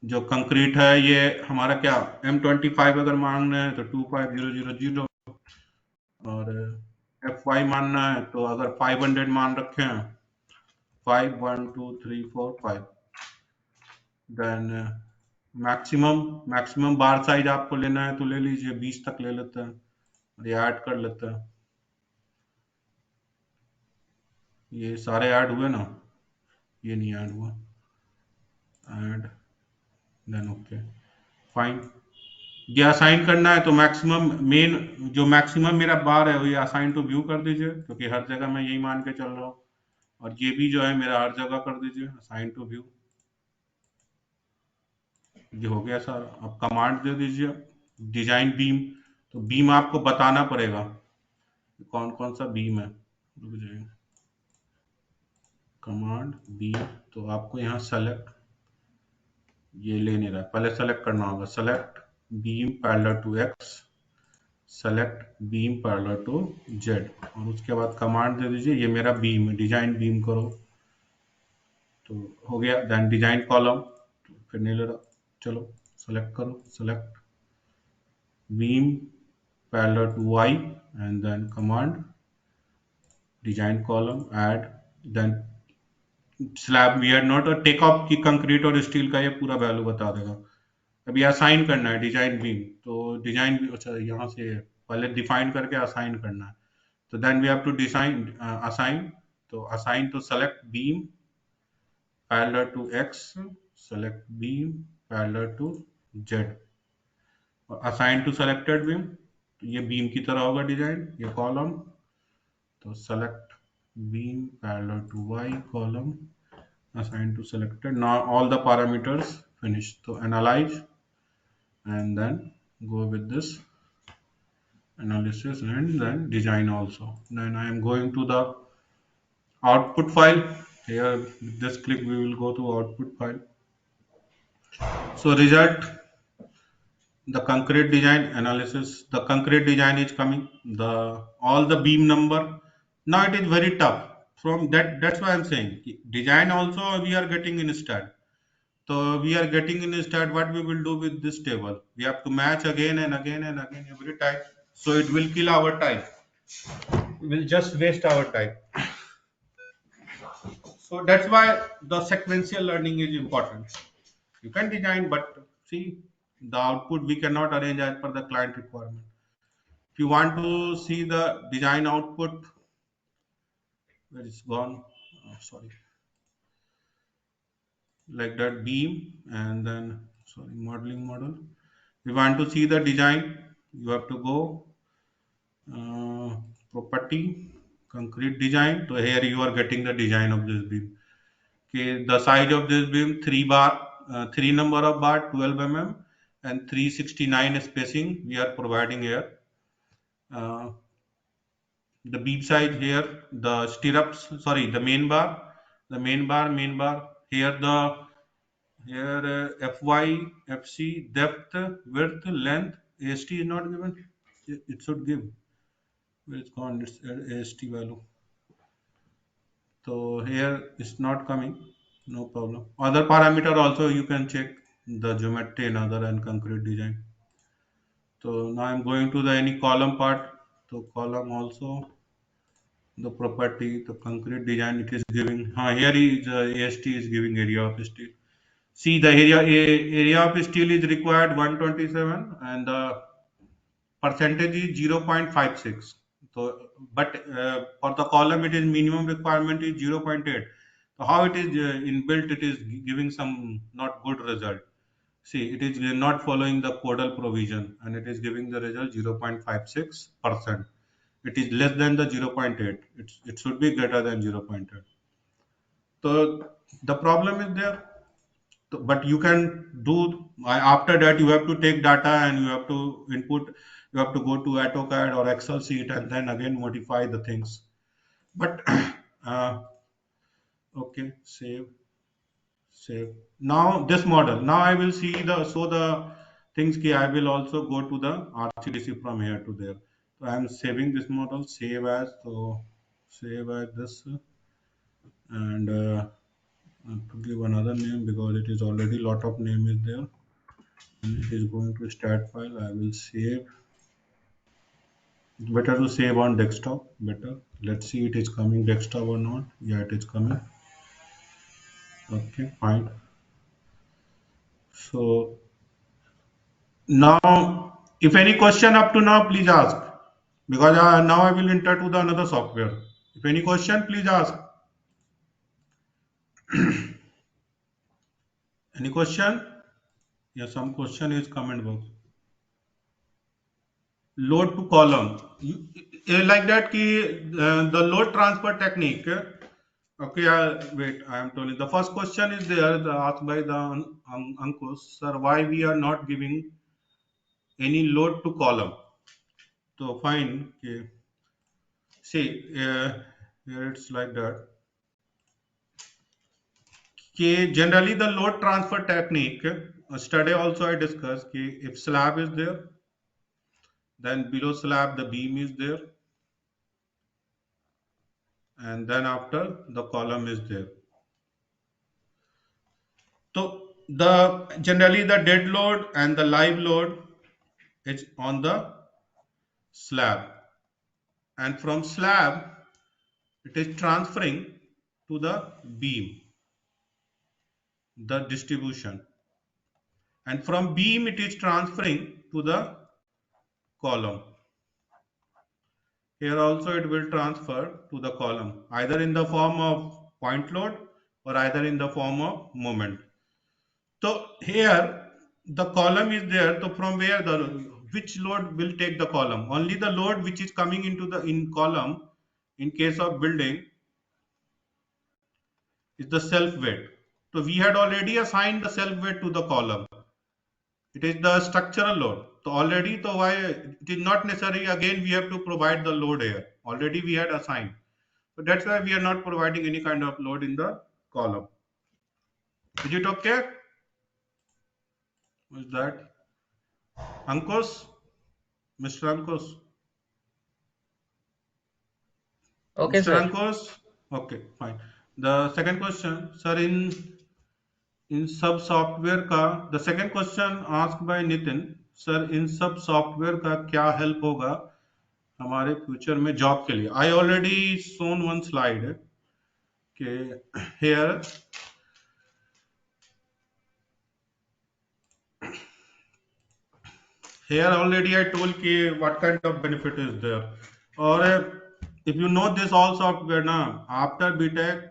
जो कंक्रीट है ये हमारा क्या M25 अगर मांगना है तो 25000 और FY मानना है तो अगर 500 मान रखे हैं 5 1 2 3 4 5 देन मैक्सिमम बार साइज आपको लेना है तो ले लीजिए 20 तक ले लेते हैं और ये ऐड कर लेते हैं। ये सारे ऐड हुए ना, ये नहीं ऐड हुआ, ऐड देन ओके फाइन। ये असाइन करना है तो मैक्सिमम मेन जो मैक्सिमम मेरा बार है वो ये असाइन टू व्यू कर दीजिए क्योंकि हर जगह मैं यही मान के चल रहा हूँ, और ये भी जो है मेरा हर जगह कर दीजिए असाइन टू व्यू। ये हो गया सर। अब कमांड दे दीजिए डिजाइन बीम, तो बीम आपको बताना पड़ेगा कौन कौन सा बीम है। रुक जाइए, कमांड बीम, तो आपको यहाँ सेलेक्ट, ये ले नहीं रहा, पहले सेलेक्ट करना होगा, select beam parallel to X, select beam parallel to Z, और उसके बाद कमांड दे दीजिए ये मेरा बीम है, डिजाइन बीम करो, तो हो गया। देन डिजाइन कॉलम, तो फिर नहीं ले रहा, चलो सेलेक्ट करो, select beam parallel to Y and then command design column add, then slab we are not, और टेक ऑफ की कंक्रीट और स्टील का ये पूरा वैल्यू बता देगा। अभी असाइन करना है डिजाइन बीम, तो डिजाइन, अच्छा यहाँ से पहले डिफाइन करके असाइन करना है, तो then we have to design assign, तो असाइन तो select beam parallel to X, select beam parallel to Z, और असाइन टू सेलेक्टेड बीम, तो ये बीम की तरह होगा डिजाइन, ये कॉलम, तो select beam parallel to Y column assign to selected, now all the parameters finished, so analyze and then go with this analysis and then design also. Then I am going to the output file. Here with this click we will go to output file. So result, the concrete design analysis, the concrete design is coming, the all the beam number. Now it is very tough from that's why I'm saying design also we are getting in stat. So we are getting in stat, what we will do with this table, we have to match again and again and again every time, so it will kill our time, we will just waste our time. So that's why the sequential learning is important. You can design, but see the output we cannot arrange as per the client requirement. If you want to see the design output, where it's gone, oh, sorry, like that beam and then sorry modeling model. We want to see the design, you have to go property concrete design, so here you are getting the design of this beam. Okay, the size of this beam 3 bar, 3 number of bar 12 mm and 369 spacing we are providing here. The beam size here, the stirrups, sorry, the main bar here, the here FY, FC, depth, width, length, AST is not given, it should give, where it's gone, it's AST value. So here it's not coming, no problem. Other parameter also you can check, the geometry and other and concrete design. So now I'm going to the any column part, so column also, the property, the concrete design it is giving, here is AST is giving area of steel. See the area of steel is required 127 and the percentage is 0.56. So, but for the column it is minimum requirement is 0.8. So how it is inbuilt, it is giving some not good result. See, it is not following the codal provision and it is giving the result 0.56%. It is less than the 0.8. It should be greater than 0.8. So the problem is there. But you can do, after that you have to take data and you have to input, you have to go to AutoCAD or Excel sheet and then again modify the things. But okay, save. Now this model, now I will see the, so the things key, I will also go to the RCDC from here to there. So I am saving this model, save as, so save as this and give another name because it is already lot of name is there. And it is going to stat file. I will save. Better to save on desktop. Better. Let's see it is coming desktop or not. Yeah, it is coming. Okay, fine. So now, if any question up to now, please ask. Because now I will enter to the another software. If any question, please ask. Any question? Yeah, some question is comment box. Load to column. Like that ki the load transfer technique. Okay, wait, I am telling. The first question is there, asked by the Ankush, sir, why we are not giving any load to column? So fine. Okay. See, here it's like that. Okay, generally the load transfer technique, yesterday also I discussed, कि if slab is there, then below slab the beam is there, and then after the column is there. So generally the dead load and the live load is on the slab, and from slab it is transferring to the beam, the distribution, and from beam it is transferring to the column. Here also it will transfer to the column, either in the form of point load or either in the form of moment. So here the column is there. So from where which load will take the column? Only the load which is coming into the column in case of building is the self weight. So we had already assigned the self weight to the column. It is the structural load. So already, so why it is not necessary again we have to provide the load here. Already we had assigned. So that's why we are not providing any kind of load in the column. Is it okay? Is that Ankush? Mr. Ankush? Okay, Mr. sir. Ankush? Okay, fine. The second question, sir, in sub software का, the second question asked by Nitin, sir, in sub software का क्या help होगा हमारे future में job के लिए? I already shown one slide. Okay, here already I told कि what kind of benefit is there. Or if you know this all software now, after BTech,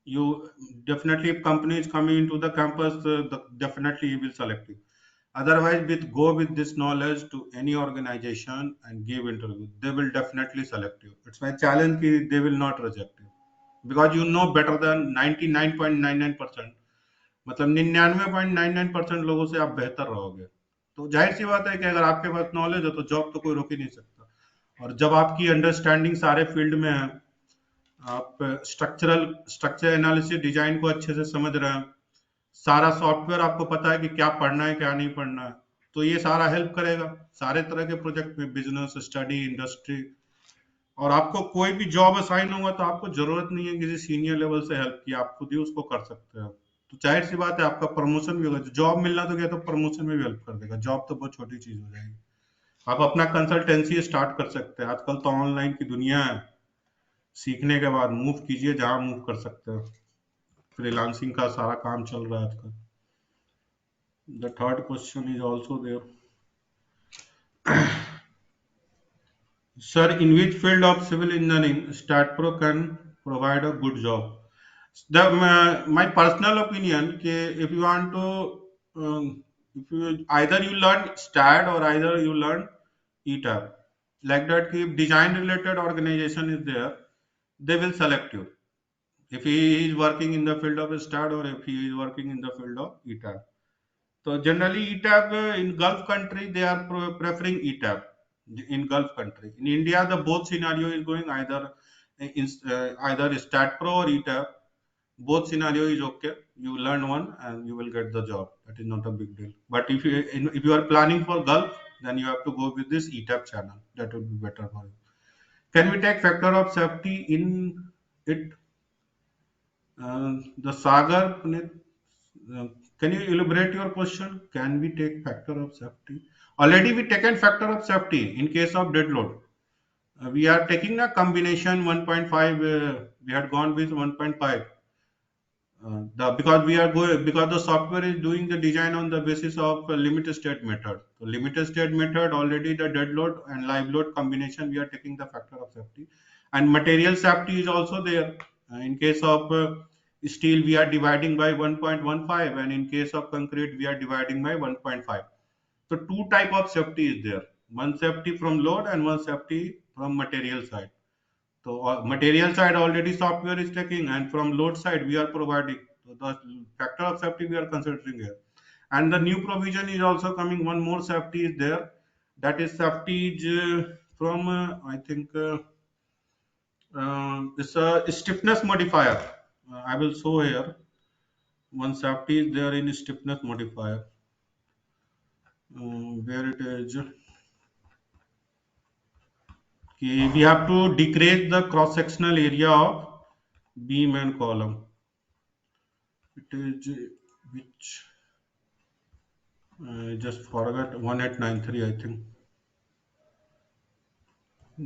you definitely, if company is coming into the campus, definitely he will select you. Otherwise, go with this knowledge to any organization and give interview. They will definitely select you. It's my challenge कि they will not reject you because you know better than 99.99%. मतलब 99.99% लोगों से आप बेहतर रहोगे. तो जाहिर सी बात है कि अगर आपके पास नॉलेज है तो जॉब तो कोई रोक ही नहीं सकता. और जब आपकी अंडरस्टैंडिंग सारे फील्ड में है, आप स्ट्रक्चर एनालिसिस डिजाइन को अच्छे से समझ रहे हैं, सारा सॉफ्टवेयर आपको पता है कि क्या पढ़ना है क्या नहीं पढ़ना है, तो ये सारा हेल्प करेगा सारे तरह के प्रोजेक्ट में, बिजनेस, स्टडी, इंडस्ट्री. और आपको कोई भी जॉब असाइन होगा तो आपको जरूरत नहीं है किसी सीनियर लेवल से हेल्प की, आप खुद ही उसको कर सकते हो. तो जाहिर सी बात है आपका प्रमोशन भी होगा. जॉब मिलना तो क्या, तो प्रमोशन में भी हेल्प कर देगा. जॉब तो बहुत छोटी चीज हो जाएगी. आप अपना कंसल्टेंसी स्टार्ट कर सकते हैं. आजकल तो ऑनलाइन की दुनिया है. सीखने के बाद मूव कीजिए जहां मूव कर सकते हो. फ्रीलांसिंग का सारा काम चल रहा है आजकल. The third question is also there. Sir, in which field of civil engineering StatPro can provide a good job? My personal opinion, if you want to, if you either you learn Stat or either you learn ETAP. Like that, if design related organization is there, they will select you. If he is working in the field of Stat or if he is working in the field of ETAP. So generally ETAP in Gulf country, they are preferring ETAP in Gulf country. In India, the both scenario is going either either StatPro or ETAP. Both scenario is okay. You learn one and you will get the job. That is not a big deal. But if you are planning for Gulf, then you have to go with this ETAP channel. That would be better for you. Can we take factor of safety in it? The Sagar, Puneet, can you elaborate your question? Can we take factor of safety? Already we taken factor of safety in case of dead load. We are taking a combination 1.5. We had gone with 1.5. Because we are going, because the software is doing the design on the basis of a limited state method. So limited state method, already the dead load and live load combination, we are taking the factor of safety, and material safety is also there. In case of steel, we are dividing by 1.15, and in case of concrete, we are dividing by 1.5. So two type of safety is there: one safety from load and one safety from material side. So material side already software is taking, and from load side we are providing. So the factor of safety we are considering here. And the new provision is also coming. One more safety is there. That is safety is from I think it's a stiffness modifier. I will show here. One safety is there in stiffness modifier. Where it is. Okay, we have to decrease the cross sectional area of beam and column. It is which I just forgot 1893, I think.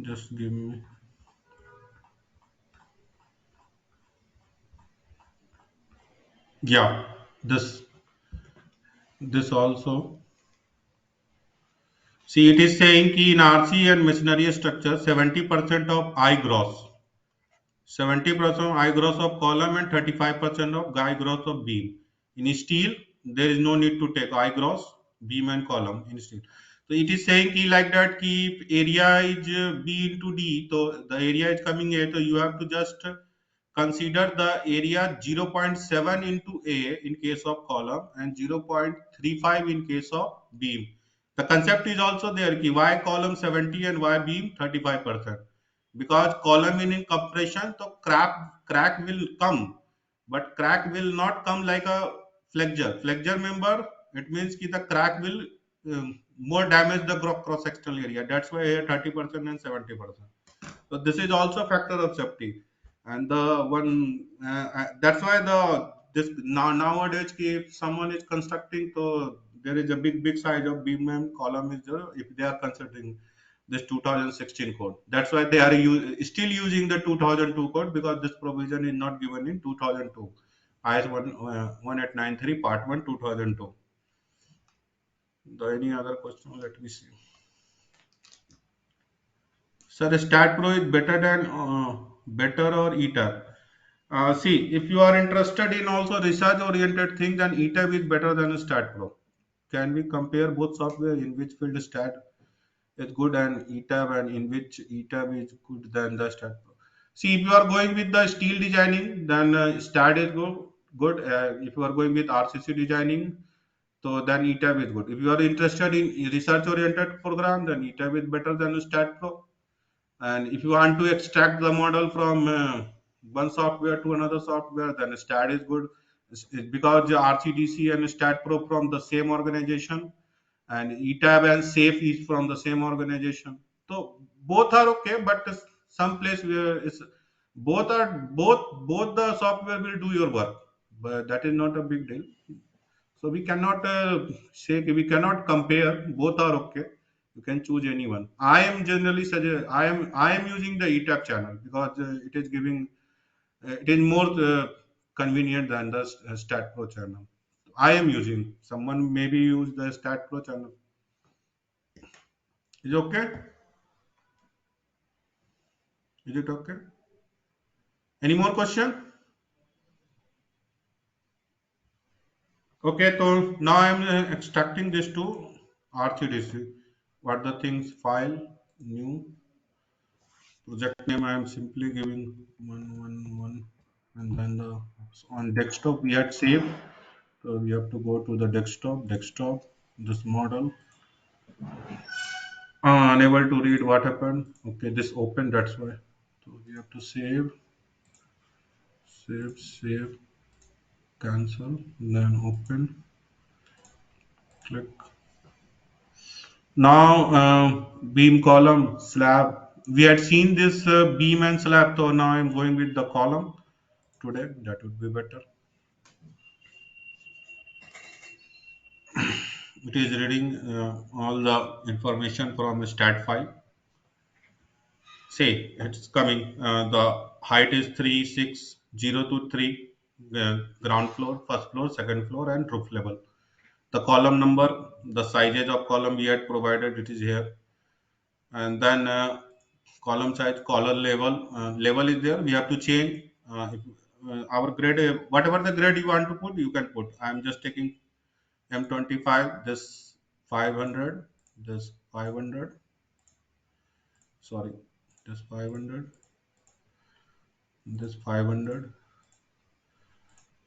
Just give me. Yeah, this also. See, it is saying ki in RC and masonry structure, 70% of I gross, 70% of I gross of column and 35% of I gross of beam. In steel, there is no need to take I gross, beam and column in steel. So it is saying ki like that ki if area is B into D, so the area is coming here, so you have to just consider the area 0.7 into A in case of column and 0.35 in case of beam. The concept is also there ki why column 70 and why beam 35%. Because column in compression, so crack will come, but crack will not come like a flexure member. It means ki the crack will more damage the cross sectional area. That's why here 30% and 70%. So this is also a factor of safety. And the one that's why the this nowadays if someone is constructing, so there is a big size of beam and column is there if they are considering this 2016 code. That's why they are still using the 2002 code, because this provision is not given in 2002. IS 1893 part 1 2002. Any other question? Let me see. Sir, StatPro is better or ETAP? See, if you are interested in also research-oriented things, then ETAP is better than StatPro. Can we compare both software in which field Stat is good and ETAP, and in which ETAP is good than the StatPro? See, if you are going with the steel designing, then Stat is good. If you are going with RCC designing, so then ETAP is good. If you are interested in research-oriented program, then ETAP is better than StatPro. And if you want to extract the model from one software to another software, then STAT is good. It's because the RCDC and StatPro from the same organization, and ETAB and SAFE is from the same organization. So both are okay, but some place where it's both the software will do your work, but that is not a big deal. So we cannot say we cannot compare. Both are okay. You can choose anyone. I am generally suggest I am using the ETAP channel because it is giving it is more convenient than the StatPro channel. I am using. Someone maybe use the StatPro channel. Is it okay? Is it okay? Any more question? Okay, so now I am extracting this to RCDC. What the things file new project name. I am simply giving 111, and then the on desktop we had saved. So we have to go to the desktop. This model. Unable to read what happened. Okay, this open. That's why. So we have to save, cancel, then open. Click. Now beam column slab. We had seen this beam and slab, so now I'm going with the column. today, that would be better. It is reading all the information from a stat file. Say it's coming. The height is 360 to 3, ground floor, first floor, second floor, and roof level. The column number, the sizes of column we had provided, it is here. And then column size, column level is there. We have to change our grade, whatever the grade you want to put, you can put. I am just taking M25, this 500, this 500, sorry, this 500, this 500,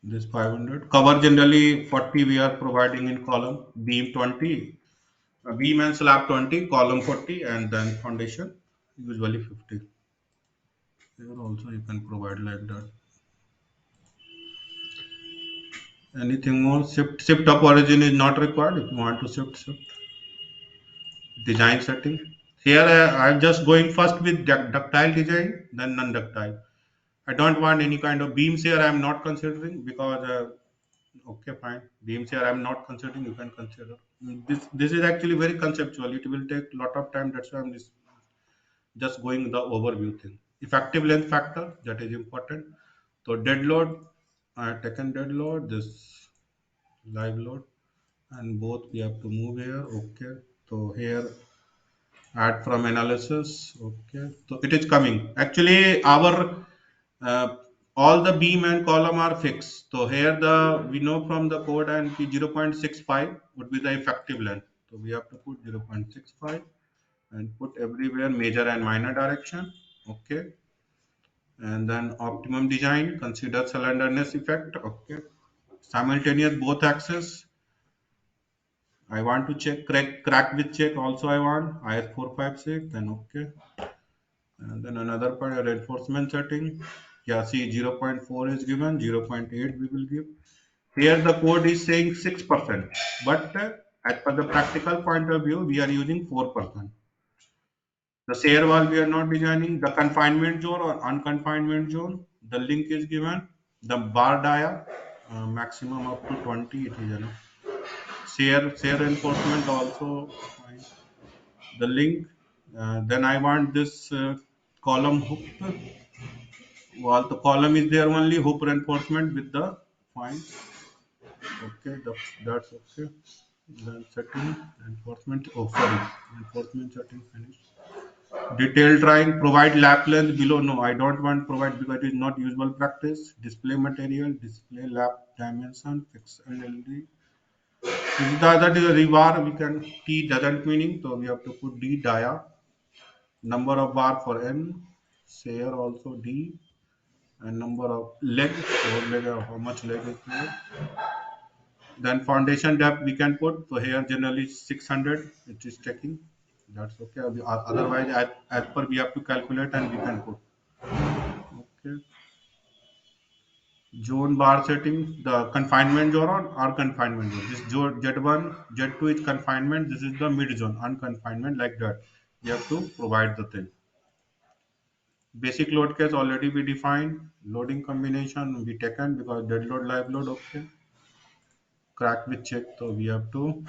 this 500. Cover generally 40 we are providing in column, beam 20, beam and slab 20, column 40, and then foundation usually 50. Here also you can provide like that. Anything more? Shift up origin is not required. If you want to shift. Design setting. Here I'm just going first with ductile design, then non-ductile. I don't want any kind of beams here. I'm not considering because okay, fine. Beams here I'm not considering. You can consider. This is actually very conceptual. It will take a lot of time. That's why I'm just going the overview thing. Effective length factor, that is important. So dead load, I have taken dead load. This live load, and both we have to move here. Okay. So here add from analysis. Okay, so it is coming. Actually our uh, all the beam and column are fixed. So here the we know from the code and 0.65 would be the effective length. So we have to put 0.65 and put everywhere major and minor direction. Okay, and then optimum design, consider slenderness effect. Okay, simultaneous both axes. I want to check crack with check also. I want IS456, then okay. And then another part, reinforcement setting. Yeah, see 0.4 is given, 0.8 we will give. Here the code is saying 6%, but as per the practical point of view, we are using 4%. The shear wall we are not designing. The confinement zone or unconfinement zone, the link is given. The bar dia, maximum up to 20, it is enough. Shear reinforcement also fine. The link. Then I want this column hook. While the column is there only, hook reinforcement with the fine. Okay, that's okay. Then setting reinforcement. Oh, sorry, reinforcement setting finished. Detail drawing, provide lap length below. No, I don't want provide because it is not usual practice. Display material, display lap dimension, fix LLD. This is the other rebar. We can T doesn't meaning, so we have to put D dia. Number of bar for N. Share also D. And number of leg, how much leg is there. Then foundation depth we can put. So here generally 600 it is taking. That's okay. Otherwise as per we have to calculate and we can put. Okay. Zone bar setting, the confinement zone or confinement zone. This Z1, Z2 is confinement. This is the mid zone, unconfinement like that. You have to provide the thing. Basic load case already be defined. Loading combination be taken because dead load, live load, okay. Crack with check, so we have to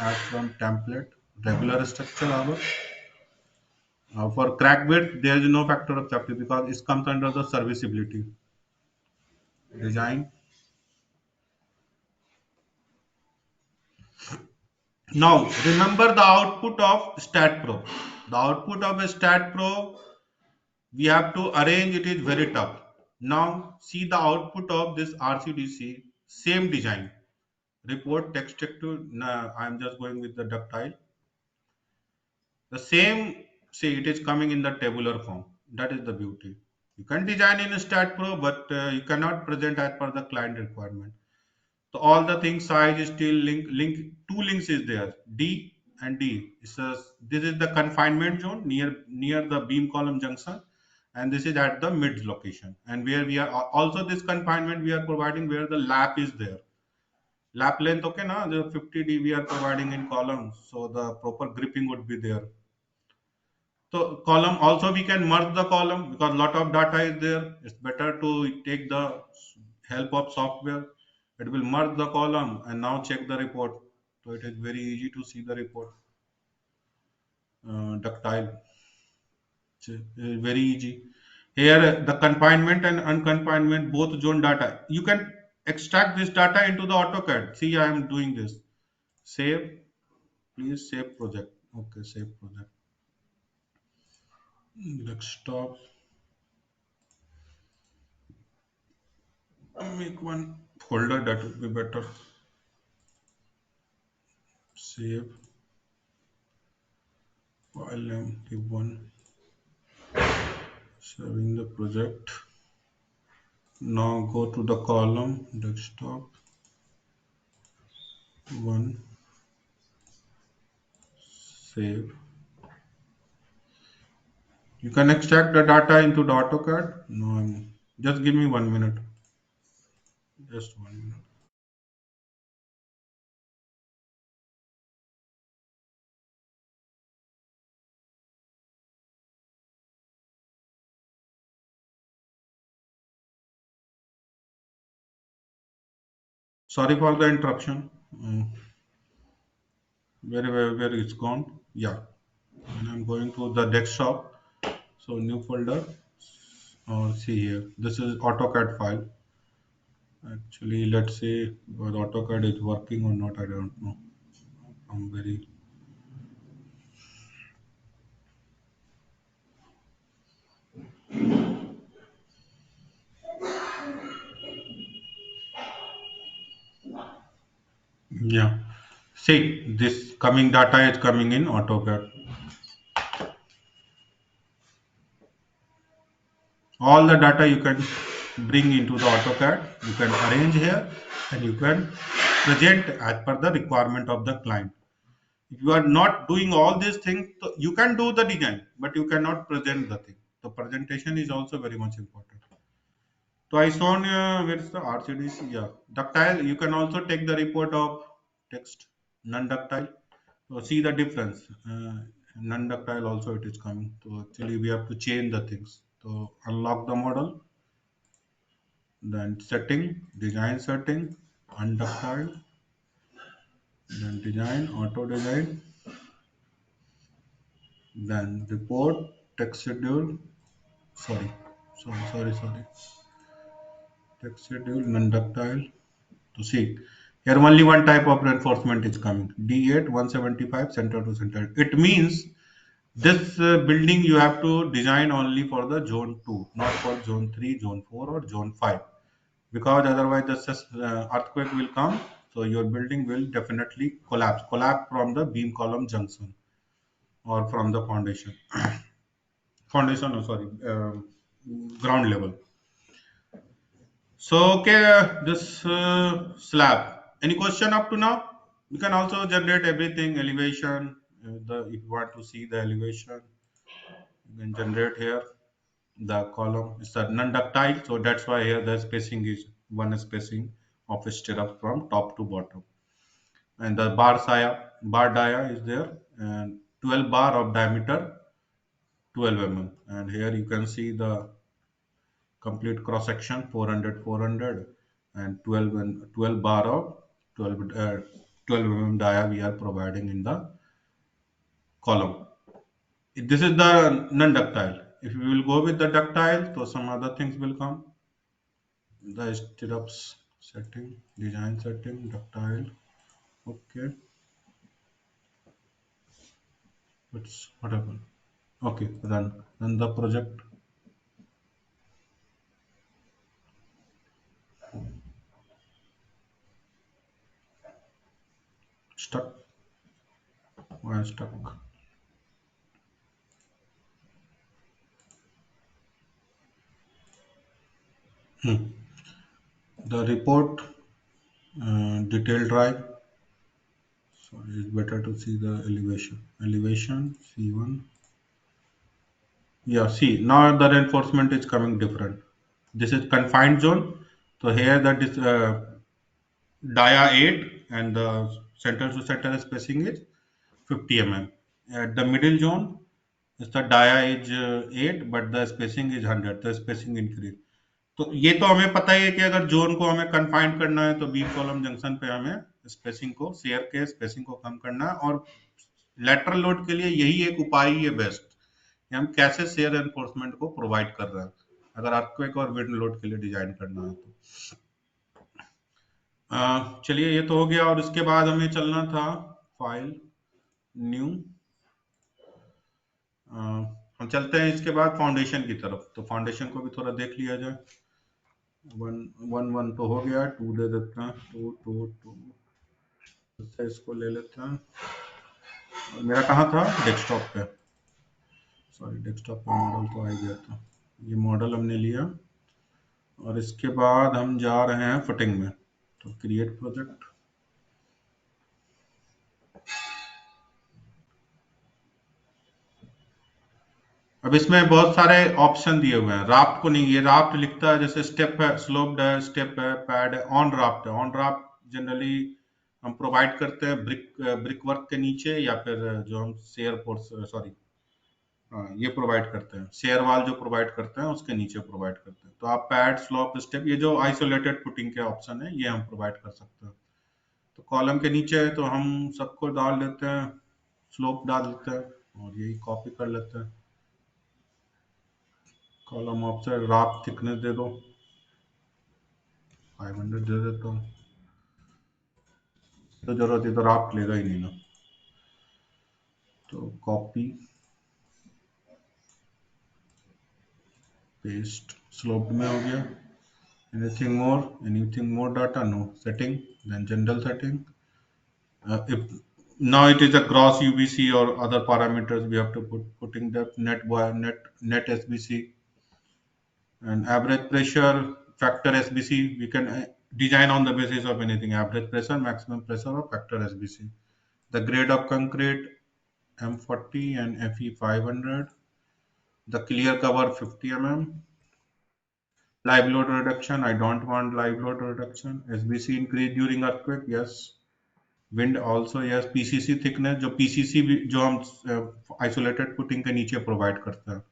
add from template regular structure our for crack width there is no factor of safety because it comes under the serviceability design. Now remember the output of StatPro. The output of a StatPro we have to arrange, it is very tough. Now see the output of this RCDC, same design. Report text to I'm just going with the ductile. The same, see it is coming in the tabular form. That is the beauty. You can design in StatPro, but you cannot present as per the client requirement. So all the things size is still two links is there, D and D. This is the confinement zone near the beam column junction, and this is at the mid location. And where we are also this confinement we are providing where the lap is there. Lap length, okay, now the 50D we are providing in columns, so the proper gripping would be there. So column also we can merge the column because lot of data is there. It's better to take the help of software. It will merge the column and now check the report. So it is very easy to see the report. Ductile. Very easy. Here the confinement and unconfinement both zone data. You can extract this data into the AutoCAD. See, I am doing this. Save. Please save project. Okay, save project. Desktop. Make one folder that would be better. Save. File name. Give one. Saving the project. Now go to the column. Desktop. One. Save. You can extract the data into the AutoCAD. No, just give me 1 minute. Just 1 minute. Sorry for the interruption. Where it's gone? Yeah. And I'm going to the desktop. So new folder. See here. This is AutoCAD file. Actually, let's see whether AutoCAD is working or not. I don't know. I'm very yeah. See, this coming data is coming in AutoCAD. All the data you can bring into the AutoCAD. You can arrange here and you can present as per the requirement of the client. If you are not doing all these things, so you can do the design, but you cannot present the thing. The presentation is also very much important. So I saw where is the RCDC? Yeah, ductile. You can also take the report of text non-ductile. So see the difference. Non-ductile also it is coming. So actually we have to change the things. So unlock the model, then setting, design setting, unductile, then design, auto design, then report, text schedule. Sorry. Text schedule, non-ductile. To see, here only one type of reinforcement is coming. D8 175 center to center. It means this building you have to design only for the zone 2, not for zone 3, zone 4 or zone 5. Because otherwise the earthquake will come. So your building will definitely collapse. Collapse from the beam column junction or from the foundation. Ground level. So, okay, this slab. Any question up to now? You can also generate everything, elevation. If you want to see the elevation, you can generate here the column. It's a non-ductile, so that's why here the spacing is one spacing of a stirrup from top to bottom. And the bar dia is there, and 12 bar of diameter, 12 mm. And here you can see the complete cross section 400 and 12 bar of 12 mm dia we are providing in the column. This is the non-ductile. If we will go with the ductile, so some other things will come. The stirrups setting, design setting, ductile. Okay, what happened? Okay, run the project. Stuck. Why stuck? The report detail drive. So it's better to see the elevation. Elevation C1. Yeah, see now the reinforcement is coming different. This is confined zone. So here that is dia 8 and the center to center spacing is 50 mm. At the middle zone इसका dia is 8 but the spacing is 100, the spacing increase. तो ये तो हमें पता ही है कि अगर zone को हमें कन्फाइंड करना है तो बीम कॉलम जंक्शन पे हमें स्पेसिंग को, शेयर के स्पेसिंग को कम करना है, और लेटरल लोड के लिए यही एक उपाय ही है बेस्ट कि हम कैसे शेयर एनफोर्समेंट को प्रोवाइड कर रहे हैं अगर अर्थक्वेक और विंड लोड के लिए डिजाइन करना है तो। चलिए ये तो हो गया, और इसके बाद हमें चलना था फाइल न्यू, हम चलते हैं इसके बाद फाउंडेशन की तरफ। तो फाउंडेशन को भी थोड़ा देख लिया जाए। 1 तो हो गया, 2 दे देते हैं, 2 अच्छा इसको ले लेते हैं। और मेरा कहाँ था, डेस्कटॉप पे, सॉरी डेस्कटॉप पे मॉडल तो आ ही गया था। ये मॉडल हमने लिया और इसके बाद हम जा रहे हैं फुटिंग में। तो क्रिएट प्रोजेक्ट, अब इसमें बहुत सारे ऑप्शन दिए हुए हैं। राफ्ट को नहीं, ये राफ्ट लिखता है जैसे स्टेप है, स्लोप्ड है, स्टेप है, पैड है, ऑन राफ्ट है। ऑन राफ्ट जनरली हम प्रोवाइड करते हैं ब्रिक वर्क के नीचे, या फिर जो हम शेयर फोर्स, सॉरी हाँ ये प्रोवाइड करते हैं, शेयर वाल जो प्रोवाइड करते हैं उसके नीचे प्रोवाइड करते हैं। तो आप पैड, स्लोप, स्टेप, ये जो आइसोलेटेड फुटिंग के ऑप्शन है ये हम प्रोवाइड कर सकते हैं। तो कॉलम के नीचे है तो हम सबको डाल देते हैं, स्लोप डाल देते हैं और यही कॉपी कर लेते हैं। कॉलम ऑप्शन राफ्ट थिकनेस दे दो, 500 दे देता हूँ, तो जरूरत है तो राफ्ट लेगा ही नहीं ना। तो कॉपी पेस्ट, स्लोप्ड में हो गया। anything more data, no. Setting, then general setting. If now it is a gross UBC or other parameters we have to putting the net SBC and average pressure, factor SBC. We can design on the basis of anything, average pressure, maximum pressure, or factor SBC. The grade of concrete M40 and FE 500. The clear cover 50 mm. Live load reduction, I don't want live load reduction. SBC increase during earthquake, yes. Wind also, yes. PCC thickness, जो PCC जो हम isolated putting के नीचे provide करते हैं।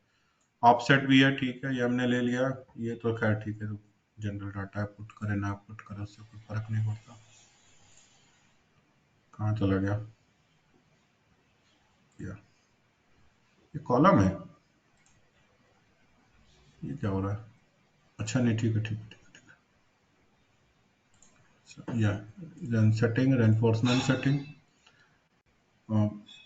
Offset भी है, ठीक है, ये हमने ले लिया। ये तो खैर ठीक है, तो जनरल डाटा पुट करे ना पुट करे उससे कोई फर्क नहीं पड़ता। कहाँ चला गया ये कॉलम है, ये क्या हो रहा है? अच्छा नहीं, ठीक है ठीक है ठीक है ठीक है। या देन सेटिंग, रेनफोर्समेंट सेटिंग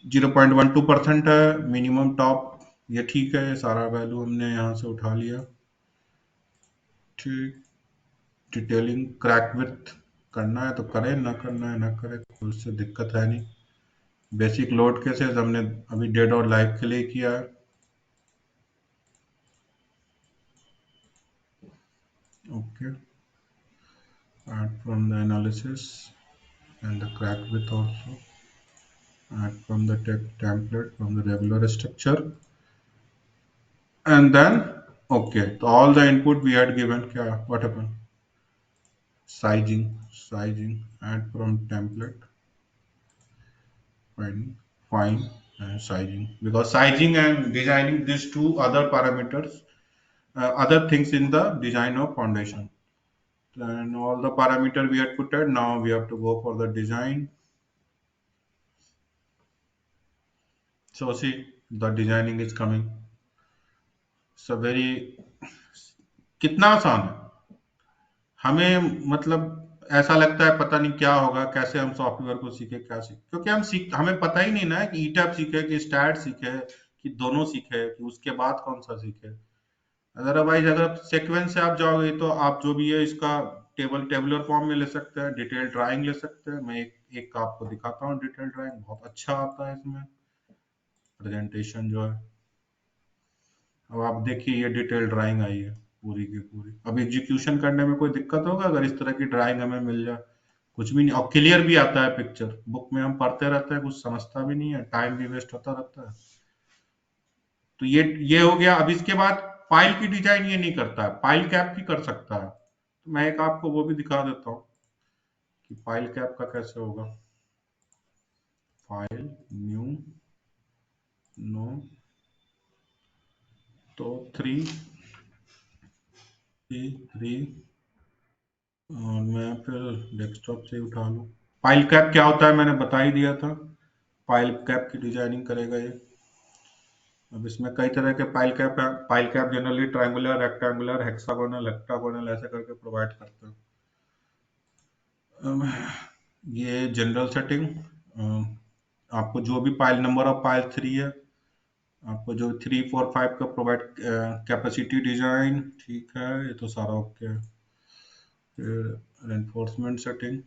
0.12% है मिनिमम टॉप, ये ठीक है, सारा वैल्यू हमने यहाँ से उठा लिया। ठीक, डिटेलिंग क्रैक विथ करना है तो करें, ना करना है ना करें, कोई उससे दिक्कत है नहीं। बेसिक लोड केसेस हमने अभी डेड और लाइव के लिए किया है। Okay, add from the analysis and the crack width also, add from the template from the regular structure, and then okay, so all the input we had given, क्या what happened, sizing, add from template, fine and sizing, because sizing and designing these two other parameters, other things in the design of foundation. And all the parameter we had put it, now we have to go for the design. So see, the designing is coming. So very, कितना आसान है, हमें मतलब ऐसा लगता है पता नहीं क्या होगा, कैसे हम सॉफ्टवेयर को सीखे, क्या सीखे, क्योंकि हमें पता ही नहीं ना कि ईटैप सीखे कि स्टैट सीखे कि दोनों सीखे कि उसके बाद कौन सा सीखे। अदरवाइज अगर सीक्वेंस से आप जाओगे तो आप जो भी है इसका टेबुलर फॉर्म में ले सकते हैं, डिटेल ड्राइंग ले सकते हैं। मैं एक आपको दिखाता हूँ, डिटेल ड्राइंग बहुत अच्छा आता है इसमें, प्रेजेंटेशन जो है। अब आप देखिए ये डिटेल ड्राइंग आई है पूरी की पूरी। अब एग्जीक्यूशन करने में कोई दिक्कत होगा अगर इस तरह की ड्राइंग हमें मिल जाए? कुछ भी नहीं, और क्लियर भी आता है पिक्चर। बुक में हम पढ़ते रहते हैं, कुछ समझता भी नहीं है, टाइम भी वेस्ट होता रहता है। तो ये हो गया। अब इसके बाद फाइल की डिजाइन ये नहीं करता है, फाइल कैप की कर सकता है। तो मैं एक आपको वो भी दिखा देता हूँ कि फाइल कैप का कैसे होगा। फाइल न्यू, नो, तो 3 3 और मैं फिर डेस्कटॉप से ही उठा लूँ। पाइल कैप क्या होता है मैंने बता ही दिया था। पाइल कैप की डिजाइनिंग करेगा ये। अब इसमें कई तरह के पाइल कैप है। Pile cap generally triangular, rectangular, hexagonal ऐसे करके प्रोवाइड करते हैं। ये जनरल सेटिंग, आपको जो भी पाइल नंबर ऑफ पाइल 3 है, आपको जो 3 4 5 का प्रोवाइड कैपेसिटी डिजाइन, ठीक है, ये तो सारा ओके है। फिर रेनफोर्समेंट सेटिंग,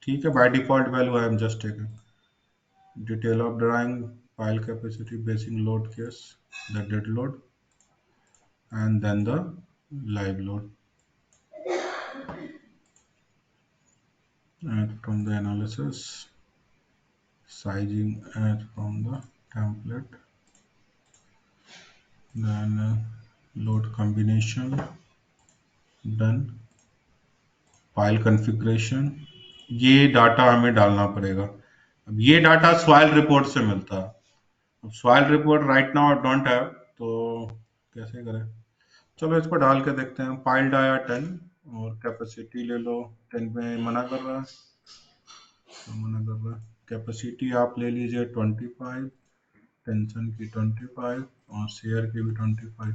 ठीक है, by default value I am just taking. Detail of drawing, pile capacity, basic load case, the dead load and then the live load. And from the analysis, sizing as from the template, then load combination, done. File configuration, ये data हमें डालना पड़ेगा। अब ये data soil report से मिलता है। अब soil report right now I don't have, तो कैसे करें? चलो इसको डाल के देखते हैं। पाइल डाया 10 और कैपेसिटी ले लो 10 में मना कर रहा है, तो मना कर रहा है। कैपेसिटी आप ले लीजिए 25, टेंशन की 25 और शेयर की भी 25।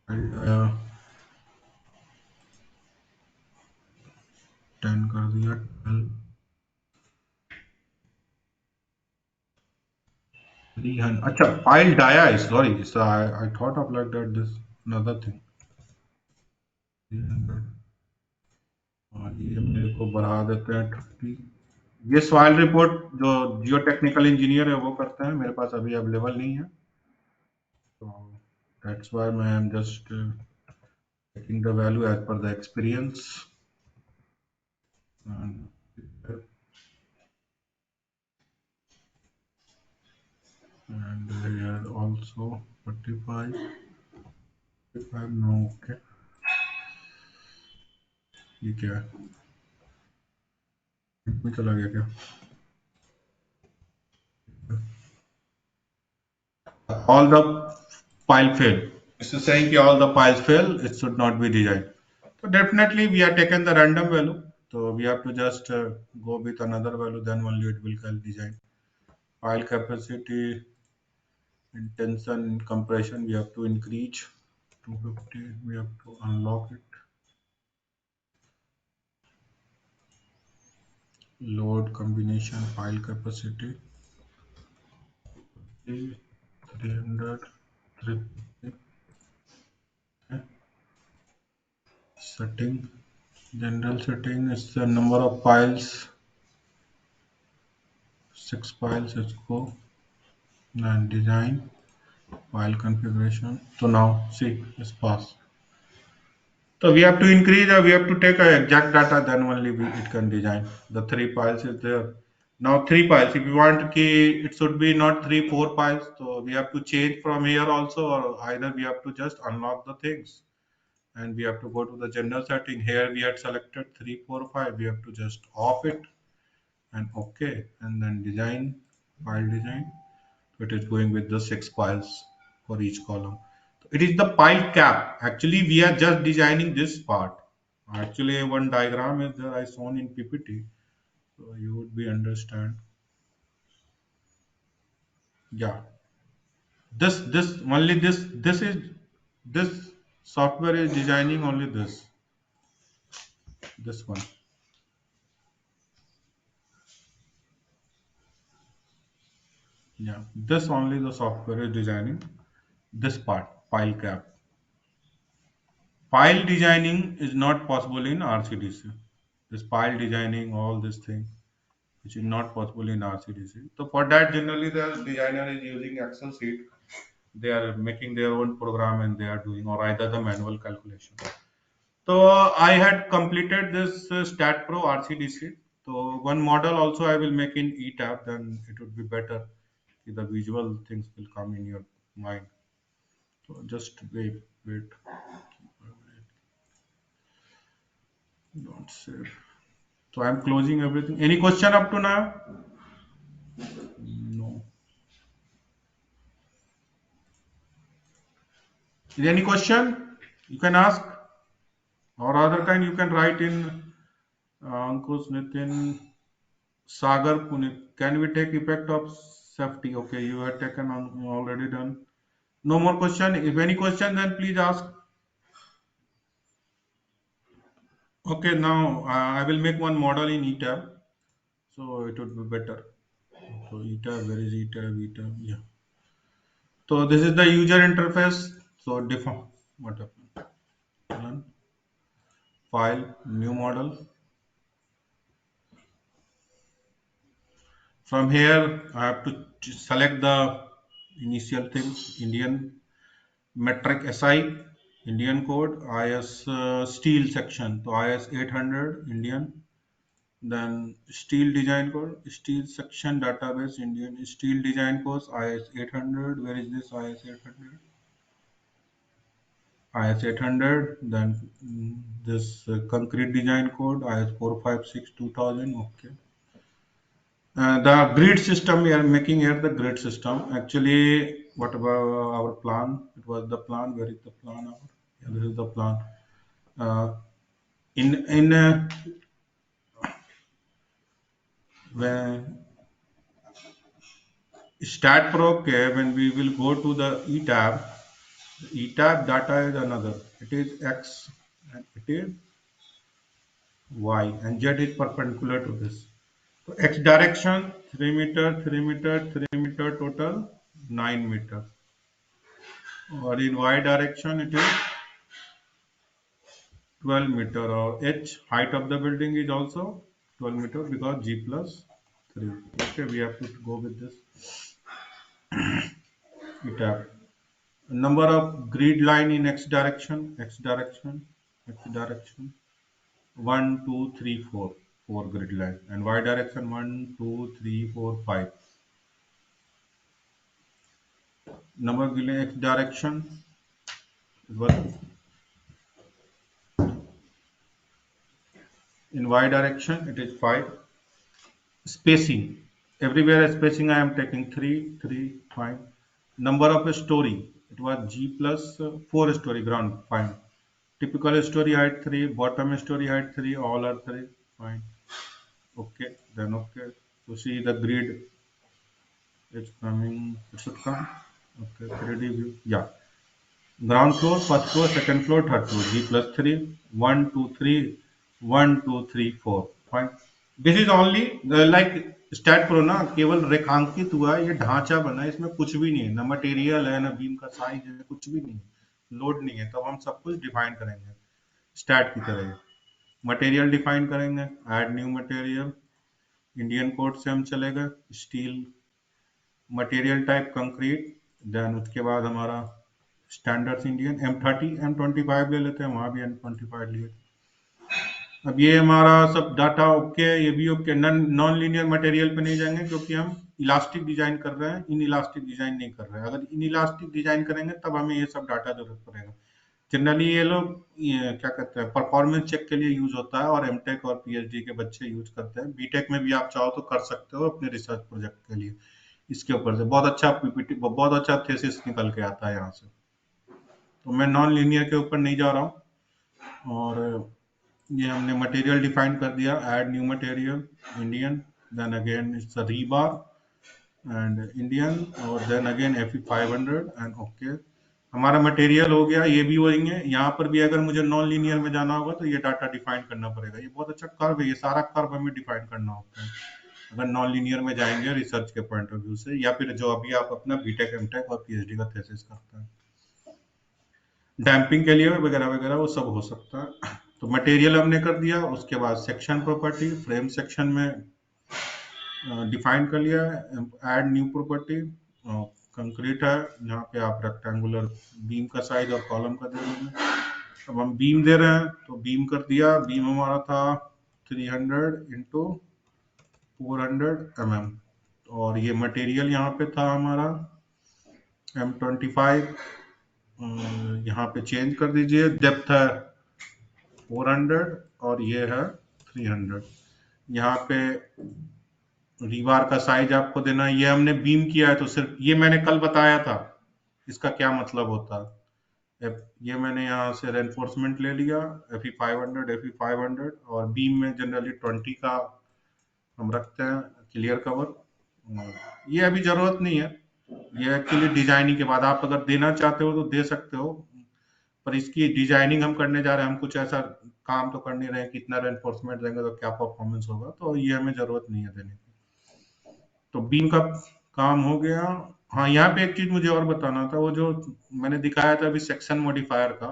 डाया 10 कर दिया, 12, 300। अच्छा, पाइल डाया है, sorry, I thought of like that this another thing. 300 और ये मेरे को बढ़ा देते हैं 30। ये सॉइल रिपोर्ट जो जियो टेक्निकल इंजीनियर है वो करते हैं, मेरे पास अभी अवेलेबल नहीं है, तो दैट्स व्हाई मैं am just taking the value as per the experience. And here also 45, 45, no, okay, ये क्या है, इसमें चला गया क्या? All the pile fail. This is saying कि all the piles fail, it should not be designed. So definitely we are taken the random value, so we have to just go with another value, then only it will call design. Pile capacity, in tension, compression, we have to increase 250, we have to unlock it. Load combination, pile capacity 300, 350. Setting, general setting is the number of piles, 6 piles, let's go. And design, file configuration. So now see, it's passed. So we have to increase, or we have to take a exact data, then only it can design. The 3 piles is there. Now 3 piles, if you want key, it should be not 3 4 piles, so we have to change from here also, or either we have to just unlock the things and we have to go to the general setting. Here we had selected 3 4 5, we have to just off it and okay, and then design, file design. It is going with the 6 piles for each column. It is the pile cap. Actually, we are just designing this part. Actually, one diagram is there I shown in PPT, so you would be understand. Yeah, this only this is this software is designing only this one. Yeah, this only the software is designing this part, pile cap. Pile designing is not possible in RCDC. This pile designing, all this thing, which is not possible in RCDC. So for that, generally the designer is using Excel sheet. They are making their own program and they are doing, or either the manual calculation. So I had completed this Stat Pro RCDC. So one model also I will make in ETAP, then it would be better if the visual things will come in your mind. So just wait. Don't save. So I'm closing everything. Any question up to now? No. Is there any question? You can ask, or other kind you can write in Ankush, Nitin, Sagar, Punit. Can we take effect of safety? Okay, you have taken on already done. No more question. If any question, then please ask. Okay, now I will make one model in ETAB, so it would be better. So ETAB, where is ETAB? ETAB, yeah. So this is the user interface. So define what happened. Run. File, new model. From here, I have to select the initial things: Indian metric SI, Indian code, IS steel section. So IS 800 Indian. Then steel design code, steel section database, Indian steel design codes, IS 800. Where is this IS 800? IS 800. Then this concrete design code, IS 456 2000. Okay. The grid system we are making here, the grid system. Actually, what about our plan? It was the plan. Where is the plan? Yeah, this is the plan. In when stat pro, okay, when we will go to the ETAB, ETAB data is another. It is X and it is Y, and Z is perpendicular to this. So X direction 3 meter, 3 meter, 3 meter total 9 meter. Or in Y direction it is 12 meter, or H height of the building is also 12 meter because G plus 3. Okay, we have to go with this ETAB. Number of grid line in X direction, X direction, X direction. 1, 2, 3, 4. 4 grid line. And Y direction 1, 2, 3, 4, 5. Number of grid line X direction. In Y direction it is 5. Spacing. Everywhere spacing I am taking 3, 3, 5. Number of a story. It was G plus 4 story ground. Fine. Typical story height 3. Bottom story height 3. All are 3. Fine. Okay. Then okay. So see the grid. It's coming. It should come. Okay. 3D view. Yeah. Ground floor, first floor, second floor, third floor. G plus 3. 1, 2, 3. 1, 2, 3, 4. Fine. This is only like STAAD Pro ना केवल रेखांकित हुआ है, ये ढांचा बना है, इसमें कुछ भी नहीं है, ना मटेरियल है, ना बीम का साइज है, कुछ भी नहीं है, लोड नहीं है, तब हम सब कुछ डिफाइन करेंगे स्टैट की तरह। मटेरियल डिफाइन करेंगे, add new material, Indian code से हम चलेगा, steel material type concrete, then उसके बाद हमारा स्टैंडर्ड्स इंडियन M30 M25 ले लेते हैं, वहां भी M25 लिए। अब ये हमारा सब डाटा ओके, ये भी ओके। नॉन लीनियर मटेरियल पे नहीं जाएंगे क्योंकि हम इलास्टिक डिजाइन कर रहे हैं, इन इलास्टिक डिजाइन नहीं कर रहे हैं। अगर इन इलास्टिक डिजाइन करेंगे तब हमें ये सब डाटा जरूरत पड़ेगा। जनरली ये लोग क्या कहते हैं, परफॉर्मेंस चेक के लिए यूज होता है, और एमटेक और पीएचडी के बच्चे यूज करते हैं। बीटेक में भी आप चाहो तो कर सकते हो अपने रिसर्च प्रोजेक्ट के लिए। इसके ऊपर से बहुत अच्छा पीपीटी, बहुत अच्छा थीसिस निकल के आता है यहाँ से। तो मैं नॉन लीनियर के ऊपर नहीं जा रहा हूँ। और ये हमने मटेरियल डिफाइन कर दिया, add new material Indian, then again it's rebar and Indian, और then again Fe 500 and okay. हमारा मटेरियल हो गया, ये भी होंगे। यहाँ पर भी अगर मुझे नॉन लीनियर में जाना होगा तो ये डाटा डिफाइन करना पड़ेगा। ये बहुत अच्छा कर्व है, ये सारा कर्व हमें डिफाइन करना होता है अगर नॉन लीनियर में जाएंगे रिसर्च के पॉइंट ऑफ व्यू से, या फिर जो अभी आप अपना बीटेक एमटेक और पीएचडी का थीसिस करते हैं। डैम्पिंग के लिए वगैरह वगैरह वो सब हो सकता है। तो मटेरियल हमने कर दिया, उसके बाद सेक्शन प्रॉपर्टी, फ्रेम सेक्शन में डिफाइन कर लिया, ऐड न्यू प्रॉपर्टी, कंक्रीट है, यहाँ पे आप रेक्टेंगुलर बीम का साइज और कॉलम का दे देंगे। अब हम बीम दे रहे हैं तो बीम कर दिया, बीम हमारा था 300 इंटू 400 mm, और ये मटेरियल यहाँ पे था हमारा M25, यहाँ पे चेंज कर दीजिए, डेप्थ है 400 और ये है 300। यहाँ पे रीबार का साइज आपको देना है। ये हमने बीम किया है तो सिर्फ ये मैंने कल बताया था इसका क्या मतलब होता है। ये मैंने यहाँ से रेनफोर्समेंट ले लिया FE500 और बीम में जनरली 20 का हम रखते हैं क्लियर कवर। ये अभी जरूरत नहीं है, ये एक्चुअली डिजाइनिंग के बाद आप अगर देना चाहते हो तो दे सकते हो, पर इसकी डिजाइनिंग हम करने जा रहे हैं। हम कुछ ऐसा काम तो कर नहीं रहे हैं कि इतना रेनफोर्समेंट देंगे तो क्या परफॉर्मेंस होगा, तो ये हमें जरूरत नहीं है देने की। तो बीम का काम हो गया। हाँ, यहाँ पे एक चीज मुझे और बताना था, वो जो मैंने दिखाया था अभी सेक्शन मॉडिफायर का,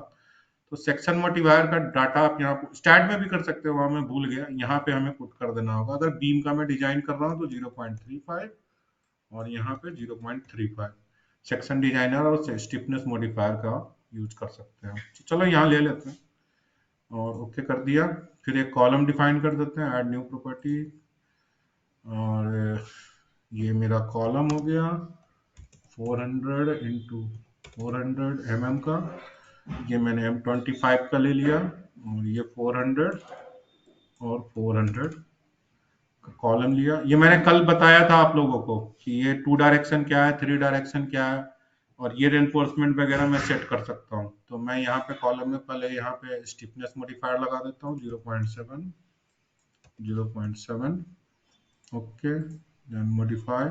तो सेक्शन मॉडिफायर का डाटा आप यहाँ स्टैट में भी कर सकते हो, वहां मैं भूल गया, यहाँ पे हमें पुट कर देना होगा। अगर बीम का मैं डिजाइन कर रहा हूँ तो 0.35 और यहाँ पे 0.35 सेक्शन डिजाइनर और स्टिफनेस मॉडिफायर का यूज कर सकते हैं। तो चलो यहाँ ले लेते हैं और ओके कर दिया। फिर एक कॉलम डिफाइन कर देते हैं, ऐड न्यू प्रॉपर्टी, और ये मेरा कॉलम हो गया 400 इंटू 400 mm का। ये मैंने M25 का ले लिया और ये 400 और 400 का कॉलम लिया। ये मैंने कल बताया था आप लोगों को कि ये 2 डायरेक्शन क्या है, 3 डायरेक्शन क्या है, और ये रेनफोर्समेंट वगैरह मैं सेट कर सकता हूँ। तो मैं यहाँ पे कॉलम में पहले यहाँ पे स्टिफनेस मॉडिफायर लगा देता हूँ 0.7 ओके, देन मॉडिफाई।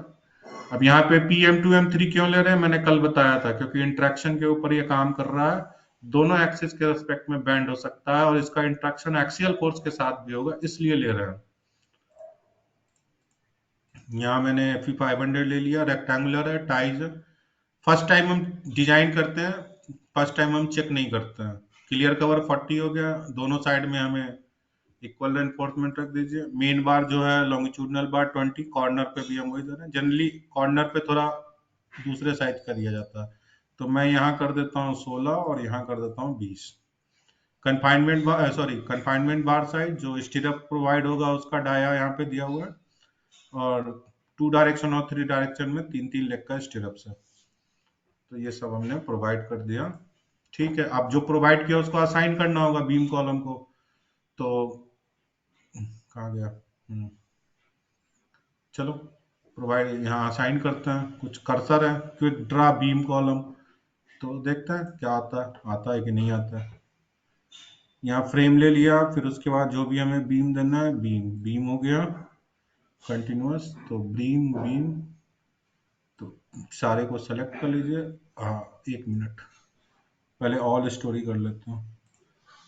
अब यहाँ पे PM2 M3 क्यों ले रहे हैं, मैंने कल बताया था, क्योंकि इंट्रैक्शन के ऊपर ये काम कर रहा है, दोनों एक्सिस के रेस्पेक्ट में बैंड हो सकता है और इसका इंट्रैक्शन एक्सियल फोर्स के साथ भी होगा, इसलिए ले रहे हैं। यहाँ मैंने FE500 ले लिया, रेक्टेंगुलर है, टाइज है। फर्स्ट टाइम हम डिजाइन करते हैं, फर्स्ट टाइम हम चेक नहीं करते हैं। क्लियर कवर 40 हो गया, दोनों साइड में हमें इक्वल रेनफोर्समेंट रख दीजिए। मेन बार जो है लॉन्गिट्यूडनल बार 20, कॉर्नर पे भी हम वही दे रहे हैं। जनरली कॉर्नर पे थोड़ा दूसरे साइज का दिया जाता है, तो मैं यहाँ कर देता हूँ 16 और यहाँ कर देता हूँ 20। कंफाइनमेंट बार साइज जो स्टीरअप प्रोवाइड होगा उसका डाया यहाँ पे दिया हुआ है, और 2 डायरेक्शन और 3 डायरेक्शन में 3-3 लेग का स्टीरअप्स है। तो ये सब हमने प्रोवाइड कर दिया। ठीक है, अब जो प्रोवाइड किया उसको असाइन करना होगा बीम कॉलम को। तो कहाँ गया, चलो प्रोवाइड यहाँ असाइन करते हैं। कुछ कर्सर है, क्विक ड्रा बीम कॉलम, तो देखते हैं क्या आता है कि नहीं आता है। यहाँ फ्रेम ले लिया, फिर उसके बाद जो भी हमें बीम देना है, बीम हो गया कंटिन्यूअस, तो बीम तो सारे को सेलेक्ट कर लीजिए। हाँ, 1 मिनट, पहले ऑल स्टोरी कर लेते हैं।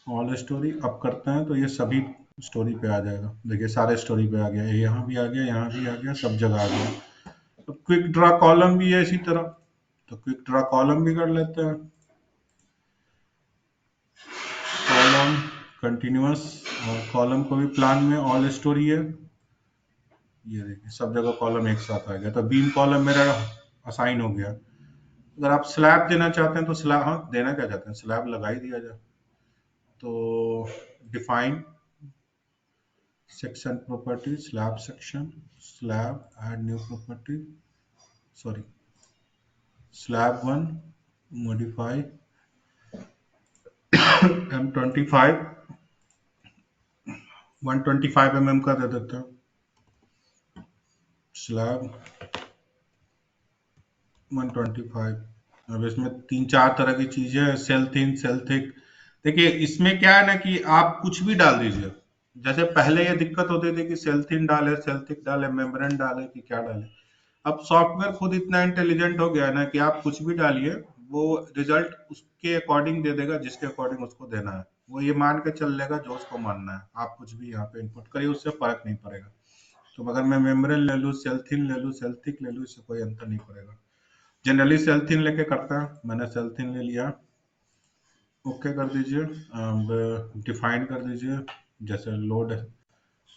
ऑल स्टोरी अब करते हैं तो ये सभी स्टोरी पे आ जाएगा। देखिए सारे स्टोरी पे आ गया, यहाँ भी आ गया, यहाँ भी आ गया, सब जगह आ गया। तो क्विक ड्रा कॉलम भी है इसी तरह, तो क्विक ड्रा कॉलम भी कर लेते हैं। कॉलम कंटिन्यूअस, और कॉलम को भी प्लान में ऑल स्टोरी है। ये देखिए सब जगह कॉलम एक साथ आ गया, तो बीम कॉलम मेरा असाइन हो गया। अगर आप स्लैब देना चाहते हैं तो स्लैब, हाँ देना क्या चाहते हैं, स्लैब लगा ही दिया जाए। तो define section property, slab section, slab add new property, slab 1 modify M25 125 mm का दे देते हैं। स्लैब 125। अब इसमें 3-4 तरह की चीजें हैं, सेल थिन, सेल थिक। देखिए इसमें क्या है ना कि आप कुछ भी डाल दीजिए। जैसे पहले ये दिक्कत होती थी कि सेल थिन डाले, सेल थिक डाले, मेम्ब्रेन डाले कि क्या डाले। अब सॉफ्टवेयर खुद इतना इंटेलिजेंट हो गया है ना कि आप कुछ भी डालिए, वो रिजल्ट उसके अकॉर्डिंग दे देगा, जिसके अकॉर्डिंग उसको देना है। वो ये मान के चल लेगा जो उसको मानना है। आप कुछ भी यहाँ पे इनपुट करिए, उससे फर्क नहीं पड़ेगा। तो अगर मैं मेम्ब्रेन ले लूँ, सेल थिन ले लूँ, सेल थिक ले लूँ, इससे कोई अंतर नहीं पड़ेगा। जनरली सेल थिन लेके करता है, मैंने सेल थिन ले लिया। ओके कर दीजिए। अब डिफाइन कर दीजिए, जैसे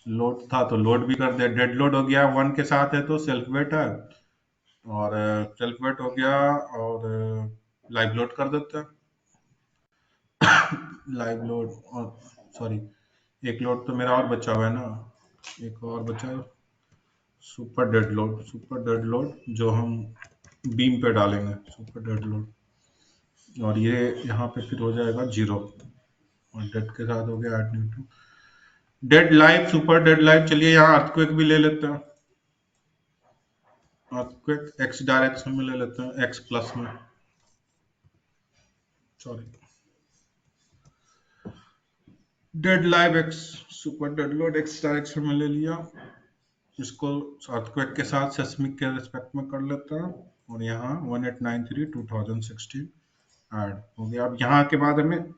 लोड था तो लोड भी कर दिया। डेड लोड हो गया 1 के साथ है तो सेल्फ वेट है, और सेल्फ वेट हो गया, और लाइव लोड कर देते हैं। लाइव लोड, और एक लोड तो मेरा और बचा हुआ है ना, एक और बचा है, सुपर डेड लोड जो हम बीम पे डालेंगे, सुपर डेड लोड। और ये यहाँ पे फिर हो जाएगा 0, और डेड के साथ हो गया add new two. Dead live, super dead live, चलिए यहाँ अर्थक्वेक भी ले लेते हैं। अर्थक्वेक एक्स डायरेक्शन में ले लेते हैं, एक्स प्लस में, sorry, dead live x, super dead load x direction में ले लिया। इसको अर्थक्वेक के साथ सेस्मिक के रिस्पेक्ट में कर लेते हैं, और यहाँ 1893/2016 ऐड हो गया। अब यहाँ के बाद हमें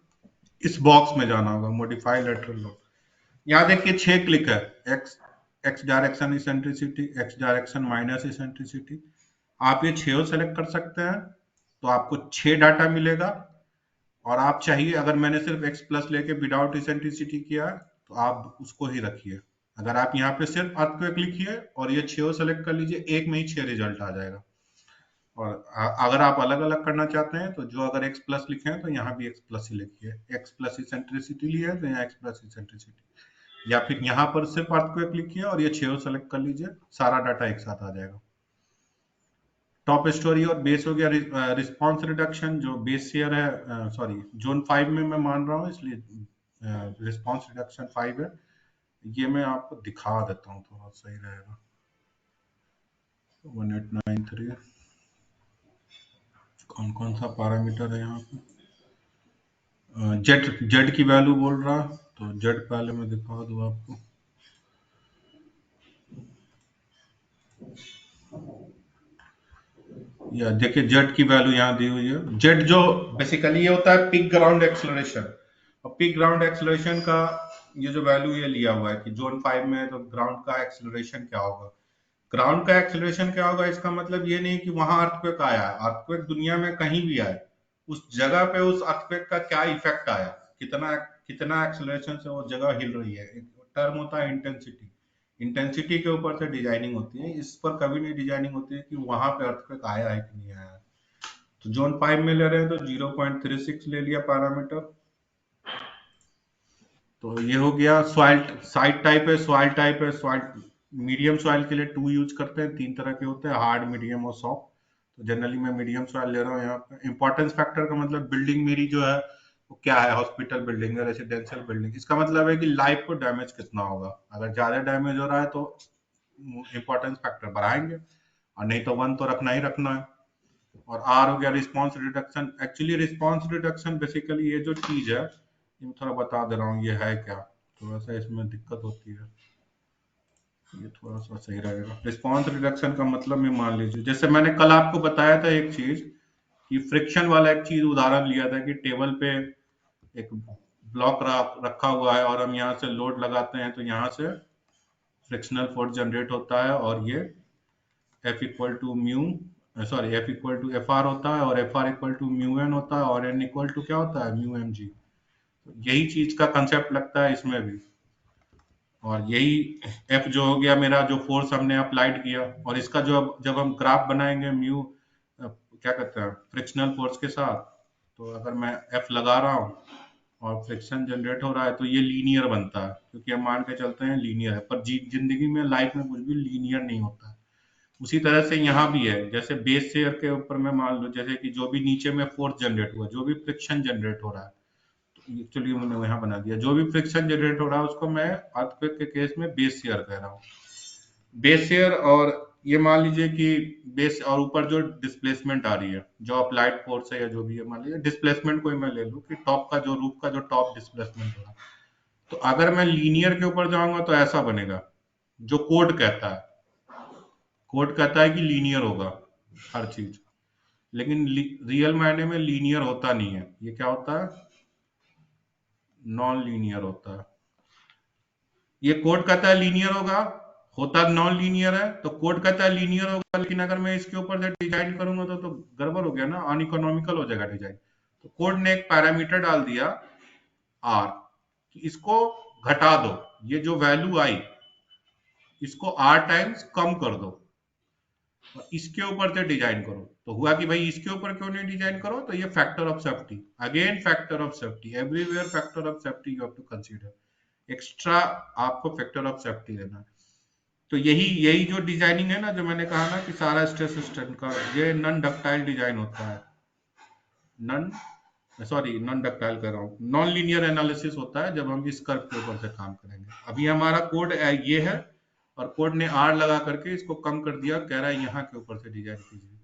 इस बॉक्स में जाना होगा, मॉडिफाई लेटरल लोड। यहाँ देखिए 6 क्लिक है, x direction eccentricity, x direction minus eccentricity. आप ये 6 सेलेक्ट कर सकते हैं, तो आपको 6 डाटा मिलेगा। और आप चाहिए, अगर मैंने सिर्फ एक्स प्लस लेके विदाउट इसेंट्रिसिटी किया है, तो आप उसको ही रखिए। अगर आप यहाँ पे सिर्फ अर्थक्वेक लिखिए और ये 6 सेलेक्ट कर लीजिए, एक में ही 6 रिजल्ट आ जाएगा। और अगर आप अलग अलग करना चाहते हैं, तो जो अगर एक्स प्लस लिखे हैं तो यहाँ भी एक्स प्लस ही लिखिए। एक्स प्लस इसेंट्रिसिटी लिया है तो यहाँ एक्स प्लस इसेंट्रिसिटी, या फिर यहाँ पर सिर्फ अर्थक्वेक लिखिए और ये 6 सेलेक्ट कर लीजिए, सारा डाटा एक साथ आ जाएगा। टॉप स्टोरी और बेस हो गया। रिस्पांस रिडक्शन जो बेस शेयर है, सॉरी जोन 5 में मैं मान रहा हूँ, इसलिए रिस्पांस रिडक्शन 5 है। ये मैं आपको दिखा देता हूँ, थोड़ा सही रहेगा। 1893 कौन कौन सा पैरामीटर है यहाँ पे, जेड की वैल्यू बोल रहा, तो जेड पहले मैं दिखा दूँ आपको। या देखिए जेड की वैल्यू यहाँ दी हुई है। जेड जो बेसिकली ये होता है पीक ग्राउंड एक्सेलरेशन, और पीक ग्राउंड एक्सेलरेशन का ये जो वैल्यू ये लिया हुआ है कि जोन 5 में है तो ग्राउंड का एक्सेलरेशन क्या होगा। ग्राउंड का एक्सेलरेशन क्या होगा, इसका मतलब ये नहीं कि वहां अर्थक्वेक आया है, अर्थक्वेक दुनिया में कहीं भी आए, उस जगह पे उस अर्थक्वेक का क्या इफेक्ट आया, कितना कितना एक्सेलरेशन से वो जगह हिल रही है। एक टर्म होता है इंटेंसिटी, इंटेंसिटी के ऊपर से डिजाइनिंग होती है। इस पर कभी नहीं डिजाइनिंग होती है कि वहां पे अर्थक्वेक आया है कि नहीं आया है। तो जोन 5 में ले रहे हैं तो 0.36 ले लिया पैरामीटर। तो ये हो गया। सॉइल साइट टाइप है, सॉइल टाइप है, सॉइल मीडियम सॉइल के लिए 2 यूज करते हैं, 3 तरह के होते हैं, हार्ड, मीडियम और सॉफ्ट। तो जनरली मैं मीडियम सॉइल ले रहा हूँ यहाँ पे। इंपॉर्टेंस फैक्टर का मतलब बिल्डिंग मेरी जो है वो क्या है, हॉस्पिटल बिल्डिंग है, रेसिडेंशियल बिल्डिंग, इसका मतलब है कि लाइफ को डैमेज कितना होगा। अगर ज्यादा डैमेज हो रहा है तो इंपॉर्टेंस फैक्टर बढ़ाएंगे, और नहीं तो 1 तो रखना ही रखना है। और आर हो गया response reduction. Actually response reduction basically ये जो चीज है, ये थोड़ा बता दे रहा हूँ ये है क्या, थोड़ा सा इसमें दिक्कत होती है, ये थोड़ा सा सही रहेगा। रिस्पॉन्स रिडक्शन का मतलब मैं मान लीजिए, जैसे मैंने कल आपको बताया था एक चीज कि फ्रिक्शन वाला एक चीज उदाहरण लिया था कि टेबल पे एक ब्लॉक रखा हुआ है और हम यहाँ से लोड लगाते हैं तो यहाँ से फ्रिक्शनल फोर्स जनरेट होता है, और ये F equal to mu, sorry F equal to F R होता है, और F R equal to mu N होता है, और एन इक्वल टू क्या होता है, म्यू एम जी। यही चीज का कंसेप्ट लगता है इसमें भी। और यही F जो हो गया मेरा, जो फोर्स हमने अप्लाइड किया, और इसका जो जब हम ग्राफ बनाएंगे म्यू क्या कहते हैं फ्रिक्शनल फोर्स के साथ, तो अगर मैं F लगा रहा हूँ और फ्रिक्शन जनरेट हो रहा है तो ये लीनियर बनता है, क्योंकि हम मान के चलते हैं लीनियर है। पर जिंदगी में, लाइफ में कुछ भी लीनियर नहीं होता है। उसी तरह से यहाँ भी है, जैसे बेस शेयर के ऊपर मैं मान लो, जैसे कि जो भी नीचे में फोर्स जनरेट हुआ, जो भी फ्रिक्शन जनरेट हो रहा है, एक्चुअली मैंने यहाँ बना दिया, जो भी फ्रिक्शन जनरेट हो रहा है उसको मैं अर्थक्वेक के केस में बेस शेयर कह रहा हूँ। बेस शेयर, और ये मान लीजिए कि बेस और ऊपर जो डिस्प्लेसमेंट आ रही है, जो अप्लाइड फोर्स है या जो भी है, मान लीजिए डिस्प्लेसमेंट कोई मैं ले लूँ कि टॉप का जो रूफ का जो टॉप डिस्प्लेसमेंट हो रहा है, तो अगर मैं लीनियर के ऊपर जाऊंगा तो ऐसा बनेगा, जो कोड कहता है। कोड कहता है कि लीनियर होगा हर चीज, लेकिन रियल मायने में लीनियर होता नहीं है। ये क्या होता है, नॉन लीनियर होता है। ये कोड कहता है लीनियर होगा, होता नॉन लीनियर है। तो कोड कहता है लीनियर होगा, लेकिन अगर मैं इसके ऊपर से डिजाइन करूंगा तो गड़बड़ हो गया ना, अनइकोनॉमिकल हो जाएगा डिजाइन। तो कोड ने एक पैरामीटर डाल दिया आर, कि इसको घटा दो, ये जो वैल्यू आई इसको आर टाइम्स कम कर दो, और इसके ऊपर से डिजाइन करो। तो हुआ कि भाई इसके ऊपर क्यों नहीं डिजाइन करो, तो ये factor of safety, again factor of safety, everywhere factor of safety you have to consider. Extra आपको फैक्टर ऑफ सेफ्टी देना है। तो यही जो डिजाइनिंग है ना, जो मैंने कहा ना कि सारा स्ट्रेस स्ट्रेन का ये नॉन डक्टाइल डिजाइन होता है, नॉन सॉरी नॉन डक्टाइल कर रहा हूँ, नॉन लीनियर एनालिसिस होता है जब हम इस कर्व के ऊपर से काम करेंगे। अभी हमारा कोड ये है और कोड ने आर लगा करके इसको कम कर दिया, कह रहा है यहाँ के ऊपर से डिजाइन कीजिए,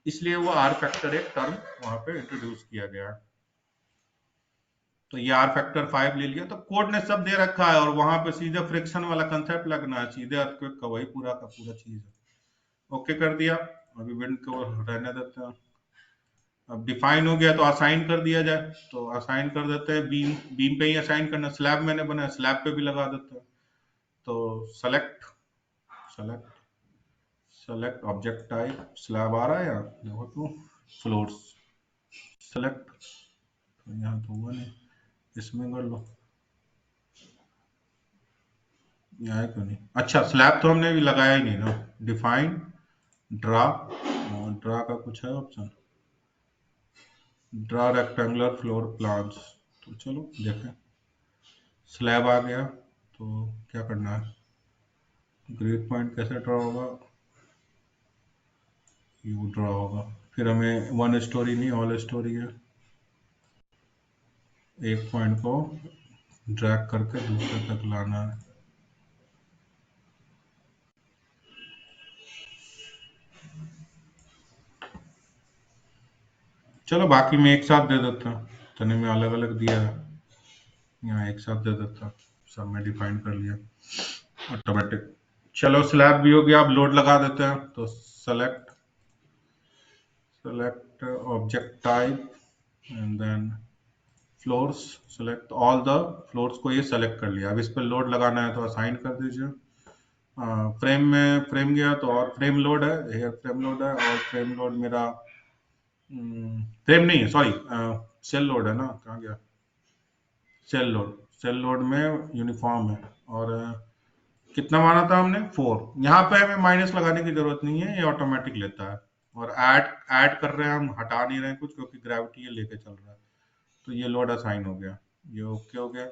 इसलिए वो आर फैक्टर एक टर्म वहां पे इंट्रोड्यूस किया गया। तो ये आर फैक्टर 5 ले लिया, तो कोड ने सब दे रखा है और वहां पे सीधे फ्रिक्शन वाला कंसेप्ट लगना है, सीधे अर्थक्वेक का वही पूरा का पूरा चीज है। ओके कर दिया, अभी विंड को रहने देते हैं। अब डिफाइन हो गया तो असाइन कर दिया जाए, तो असाइन कर देते हैं, बीम पे ही असाइन करना। स्लैब मैंने बनाया, स्लैब पे भी लगा देते हैं। तो select select select object type, slab आ रहा है यार, देखो तो फ्लोर्स सेलेक्ट, तो यहाँ तो हुआ नहीं, इसमें कर लो, यहाँ है क्यों नहीं? अच्छा स्लैब तो हमने भी लगाया ही नहीं ना। डिफाइन ड्रा, ड्रा का कुछ है option, draw rectangular floor plans, तो चलो देखें। स्लैब आ गया, तो क्या करना है, ग्रिड पॉइंट कैसे ड्रा होगा, यू ड्रा होगा। फिर हमें वन स्टोरी नहीं ऑल स्टोरी है, एक पॉइंट को ड्रैग करके दूसरे तक लाना है। चलो बाकी में एक साथ दे देता हूँ, तने में अलग अलग दिया है, यहाँ एक साथ दे देता हूँ, सब में डिफाइन कर लिया ऑटोमेटिक। चलो स्लैब भी हो गया, अब लोड लगा देते हैं। तो select select object type and then floors, select all the floors को ये सेलेक्ट कर लिया। अब इस पर लोड लगाना है तो असाइन कर दीजिए। फ्रेम में फ्रेम गया तो और फ्रेम लोड है, हेयर फ्रेम लोड है, और फ्रेम लोड मेरा फ्रेम नहीं है, सॉरी सेल लोड है ना, कहाँ गया, सेल लोड, सेल लोड में यूनिफॉर्म है। और कितना माना था हमने 4, यहाँ पे हमें माइनस लगाने की जरूरत नहीं है, ये ऑटोमेटिक लेता है। और ऐड कर रहे हैं हम, हटा नहीं रहे हैं कुछ, क्योंकि ग्रेविटी ये लेके चल रहा है। तो ये लोड असाइन हो गया, ये ओके हो गया।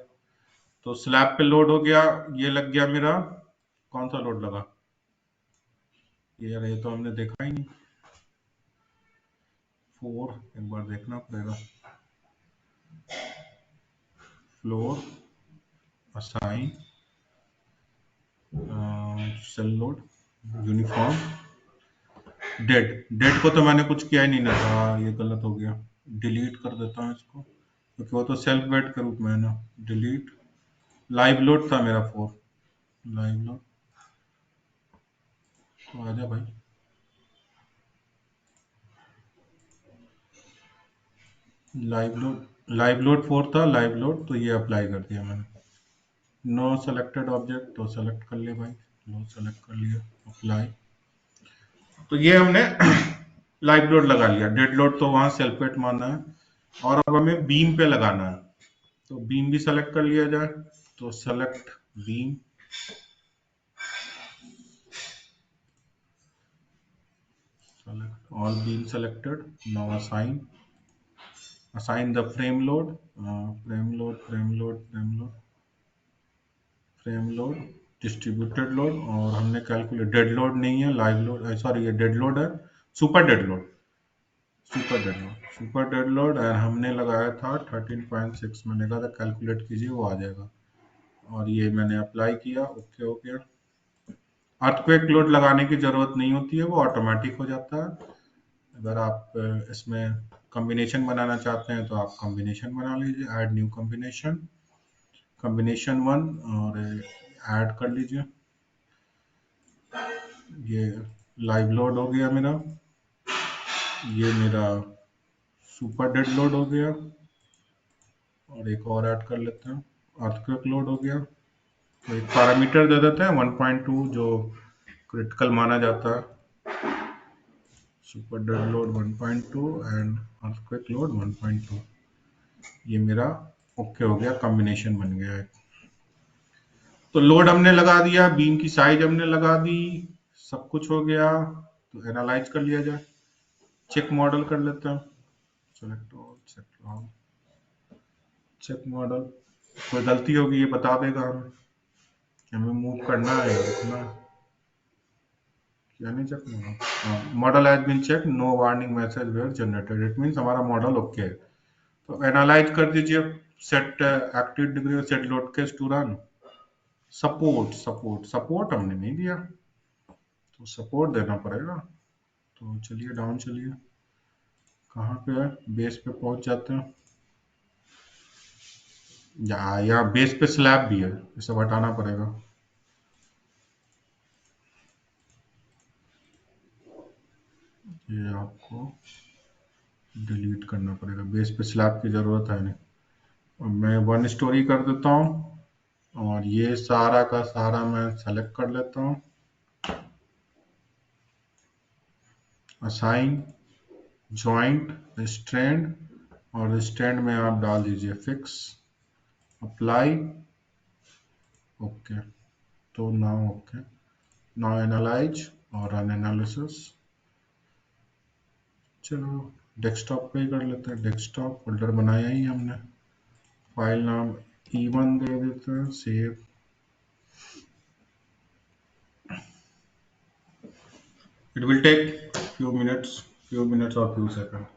तो स्लैब पे लोड हो गया, ये लग गया मेरा, कौन सा लोड लगा ये तो हमने देखा ही नहीं, 4 एक बार देखना पड़ेगा। Floor assign shell load uniform dead को तो मैंने कुछ किया ही नहीं ना, हाँ ये गलत हो गया, डिलीट कर देता हूँ इसको, क्योंकि वो तो सेल्फ वेट के रूप में है ना। डिलीट, लाइव लोड था मेरा 4, लाइव लोड, तो आजा भाई, लाइव लोड 4 था, लाइव लोड, तो ये अप्लाई कर दिया मैंने। नो सेलेक्टेड ऑब्जेक्ट, तो सेलेक्ट कर लिया भाई, नो सेलेक्ट कर लिया, अप्लाई। तो ये हमने लाइव लोड लगा लिया। डेड लोड तो वहां सेल्फ वेट माना है, और अब हमें बीम पे लगाना है, तो बीम भी सेलेक्ट कर लिया जाए। तो select beam, select all beam selected, now assign the frame load, frame load distributed load, और हमने कैलकुलेट, डेड लोड नहीं है, लाइव लोड, सॉरी ये डेड लोड है, super dead load, super dead load, और हमने लगाया था 13.6, मैंने कहा था कैलकुलेट कीजिए वो आ जाएगा, और ये मैंने अप्लाई किया, ओके हो गया। अर्थक्वेक लोड लगाने की जरूरत नहीं होती है, वो ऑटोमेटिक हो जाता है। अगर आप इसमें कॉम्बिनेशन बनाना चाहते हैं तो आप कॉम्बिनेशन बना लीजिए, ऐड न्यू कॉम्बिनेशन, कॉम्बिनेशन 1, और ऐड कर लीजिए। ये लाइव लोड हो गया मेरा, ये मेरा सुपर डेड लोड हो गया, और एक और ऐड कर लेते हैं, अर्थक्वेक लोड हो गया। तो एक पैरामीटर दे देते हैं 1.2 जो क्रिटिकल माना जाता है, super dead load 1.2 and earthquake load 1.2, ये मेरा ओके हो गया, कॉम्बिनेशन बन गया है। तो लोड हमने लगा दिया, बीम की साइज हमने लगा दी, सब कुछ हो गया। तो एनालाइज कर लिया जाए, चेक मॉडल कर लेते हैं, सेलेक्ट ऑल, चेक मॉडल, कोई गलती होगी ये बता देगा हमें कि हमें मूव करना है या रुकना है, क्या नहीं check model, model has been check, no warning message were generated, it means हमारा मॉडल ओके है। तो एनालाइज कर दीजिए, सेट एक्टिव डिग्री और set load case to run. Support हमने नहीं दिया, तो सपोर्ट देना पड़ेगा। तो चलिए डाउन चलिए, कहाँ पे है, बेस पे पहुंच जाते हैं। यहाँ बेस पे स्लैब भी है, इसे हटाना पड़ेगा। ये आपको डिलीट करना पड़ेगा, बेस पे स्लैब की जरूरत है नहीं। और मैं 1 स्टोरी कर देता हूँ, और ये सारा का सारा मैं सेलेक्ट कर लेता हूँ। असाइन, जॉइंट, स्ट्रैंड, और स्टैंड में आप डाल दीजिए फिक्स, अप्लाई, ओके। तो नाउ ओके, नाउ एनालाइज और रन एनालिसिस। चलो डेस्कटॉप पे ही कर लेते हैं, डेस्कटॉप फोल्डर बनाया ही हमने, फाइल नाम E1 दे देते हैं, save. It will take few minutes or few seconds.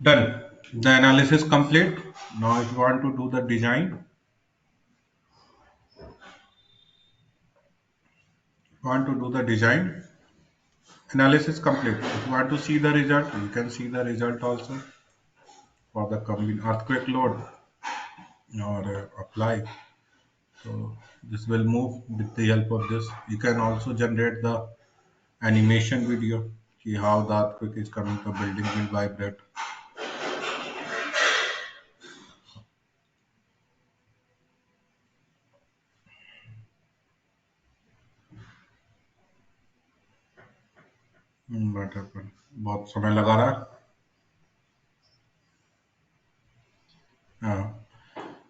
Done. The analysis complete. Now if you want to do the design, analysis complete. If you want to see the result, you can see the result also for the earthquake load, or apply. So this will move with the help of this. You can also generate the animation video, see how the earthquake is coming, the building will vibrate. What happened? बहुत समय लगा रहा है। हाँ,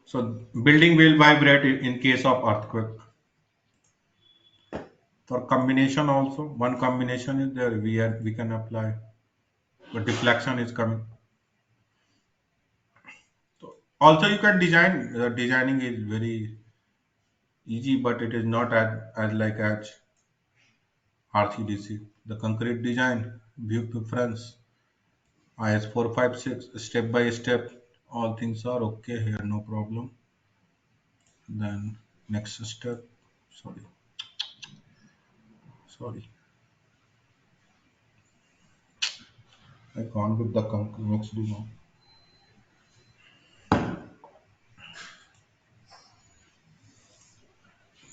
so building will vibrate in case of earthquake. For combination also, one combination is there, we can apply, but deflection is coming. So also you can design. Designing is very easy, but it is not as like as RCDC. The concrete design, view preference, IS 456, step by step. All things are okay here, no problem. Then next step. Sorry. I can't with the next demo.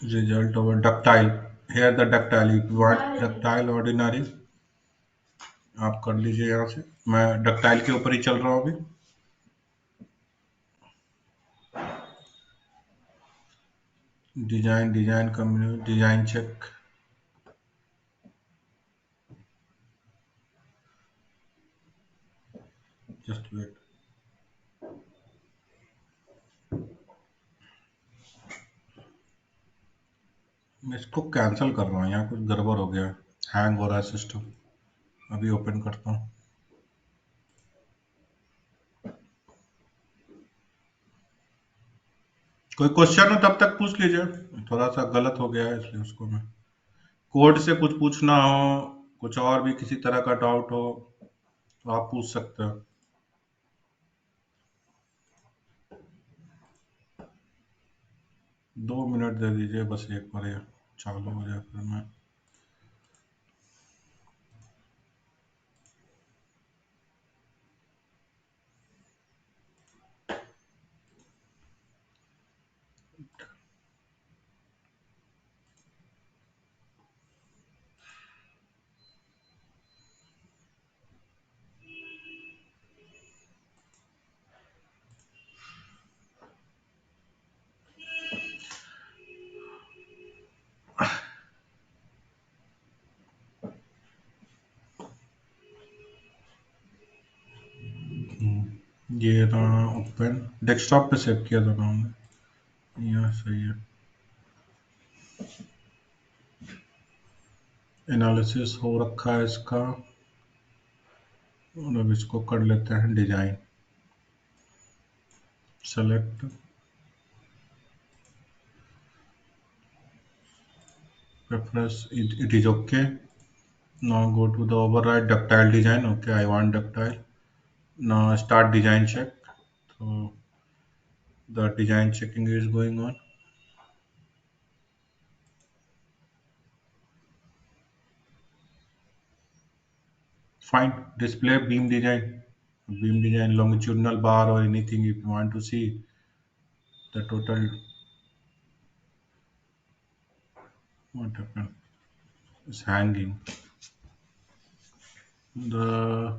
Result over ductile. Here the ductile. If you want ductile ordinary, आप कर लीजिए यहाँ से। मैं ductile के ऊपर ही चल रहा हूँ अभी। Design community design check. Just wait, मैं इसको कैंसिल कर रहा हूँ, यहाँ कुछ गड़बड़ हो गया, हैंग हो रहा है सिस्टम। अभी ओपन करता हूँ। कोई क्वेश्चन हो तब तक पूछ लीजिए, थोड़ा सा गलत हो गया है इसलिए उसको मैं, कोड से कुछ पूछना हो, कुछ और भी किसी तरह का डाउट हो तो आप पूछ सकते हो। दो मिनट दे दीजिए बस, एक बार ये चालू हो जाए फिर मैं ये रहा ओपन, डेस्कटॉप पे सेव किया था ना हमने, यहाँ सही है। एनालिसिस हो रखा है इसका, और अब इसको कर लेते हैं design. Select, preference, it is okay. Now go to the override ductile design. Okay, I want ductile. Now start design check. So the design checking is going on. Fine. Display beam design, longitudinal bar or anything if you want to see the total. What happened? It's hanging. The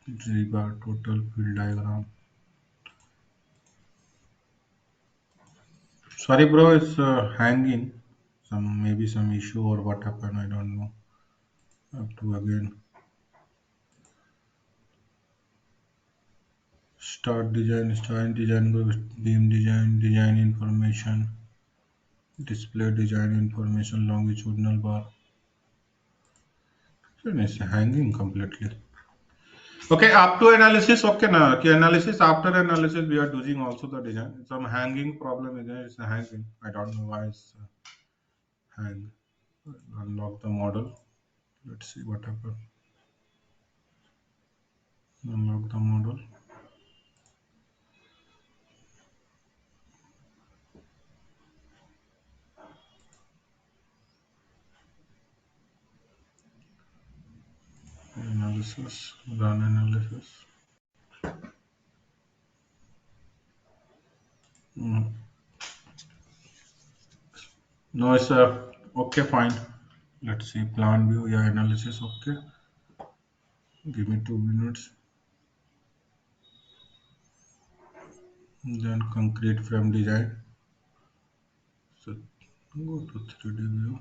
rebar total field diagram. Sorry, bro, it's hanging. Maybe some issue or what happened. I don't know. Have to again start design, go beam design, design information, display design information, longitudinal bar. And it's hanging completely. Okay, up to analysis. Okay, now okay, analysis. After analysis, we are doing also the design. Some hanging problem is there. It's hanging. I don't know why it's hang. Unlock the model. Let's see what happened. Unlock the model. Analysis. Run analysis. Mm. No, it's okay. Fine. Let's see. Plan view. Yeah, analysis. Okay. Give me 2 minutes. Then concrete frame design. So go to 3D view.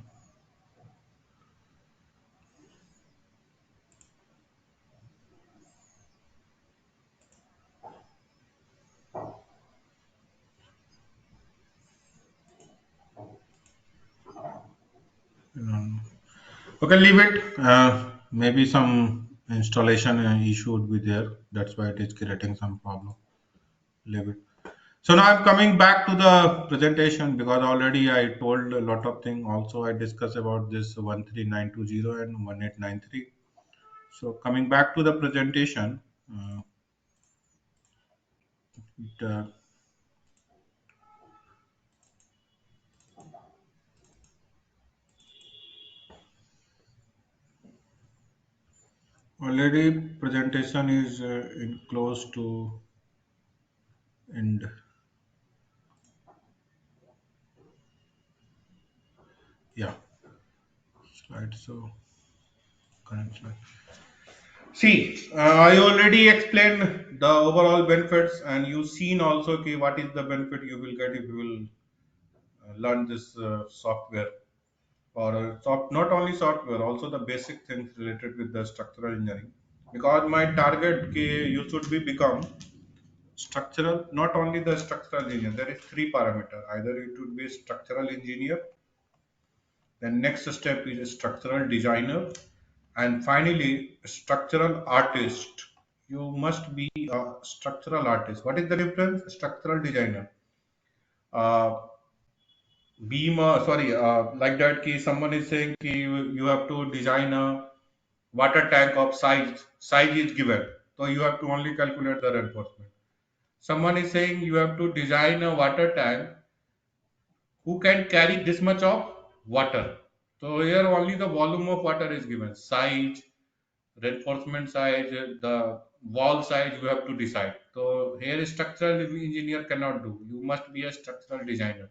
Okay, leave it. Maybe some installation issue would be there. That's why it is creating some problem. Leave it. So now I'm coming back to the presentation because already I told a lot of things. Also, I discussed about this 13920 and 1893. So coming back to the presentation, it, already presentation is in close to end. Yeah, slide. So current slide. See, I already explained the overall benefits, and you've seen also what is the benefit you will get if you will learn this software or not only software, also the basic things related with the structural engineering. Because my target you should be become structural, not only the structural engineer. There is three parameter. Either it would be a structural engineer, then next step is a structural designer, and finally structural artist. You must be a structural artist. What is the difference? Structural designer, uh, beam sorry like that ki someone is saying ki you have to design a water tank of size is given, so you have to only calculate the reinforcement. Someone is saying you have to design a water tank who can carry this much of water. So here only the volume of water is given, size, reinforcement size, the wall size you have to decide. So here structural engineer cannot do. You must be a structural designer.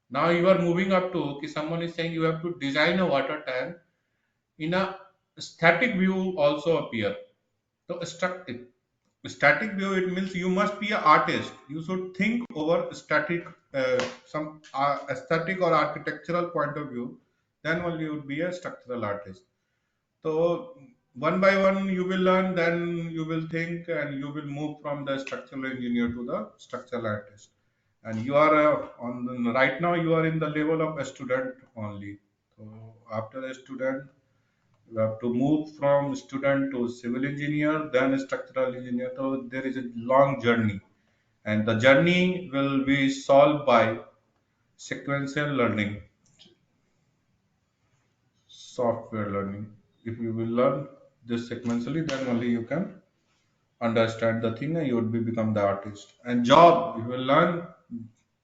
Now you are moving up to someone is saying you have to design a water tank in a static view also appear. So static view it means you must be an artist. You should think over static some aesthetic or architectural point of view. Then only you would be a structural artist. So one by one you will learn, then you will think, and you will move from the structural engineer to the structural artist. And you are right now you are in the level of a student only. So after a student, you have to move from student to civil engineer, then structural engineer. So there is a long journey, and the journey will be solved by sequential learning. software learning. If you will learn this sequentially, then only you can understand the thing and you would be become the artist. And job, you will learn,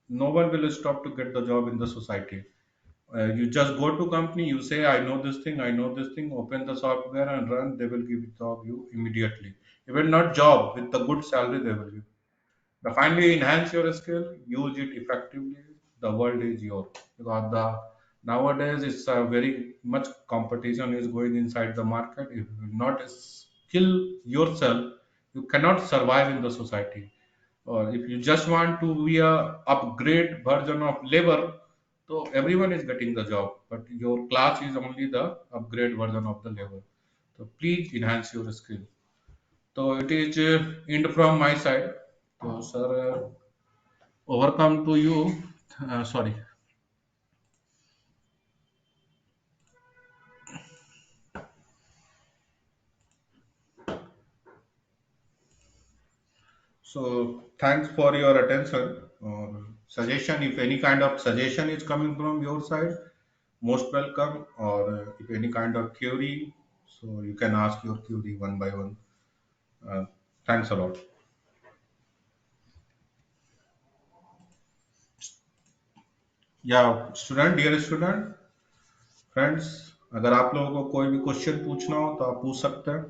no one will stop to get the job in the society. You just go to company, you say, I know this thing, open the software and run, they will give job you immediately. Even not job, with the good salary they will give. The finally enhance your skill, use it effectively. The world is yours. Because the nowadays it's a very much competition is going inside the market. If you will not skill yourself, you cannot survive in the society. Or if you just want to be a upgrade version of labor, so everyone is getting the job, but your class is only the upgrade version of the labor. So please enhance your skill. So it is end from my side. So sir, overcome to you. Sorry. So thanks for your attention or suggestion. If any kind of suggestion is coming from your side, most welcome. Or if any kind of query, so you can ask your query one by one. Uh, Thanks a lot. या student, dear student, friends, अगर आप लोगों को कोई भी question पूछना हो तो आप पूछ सकते हैं.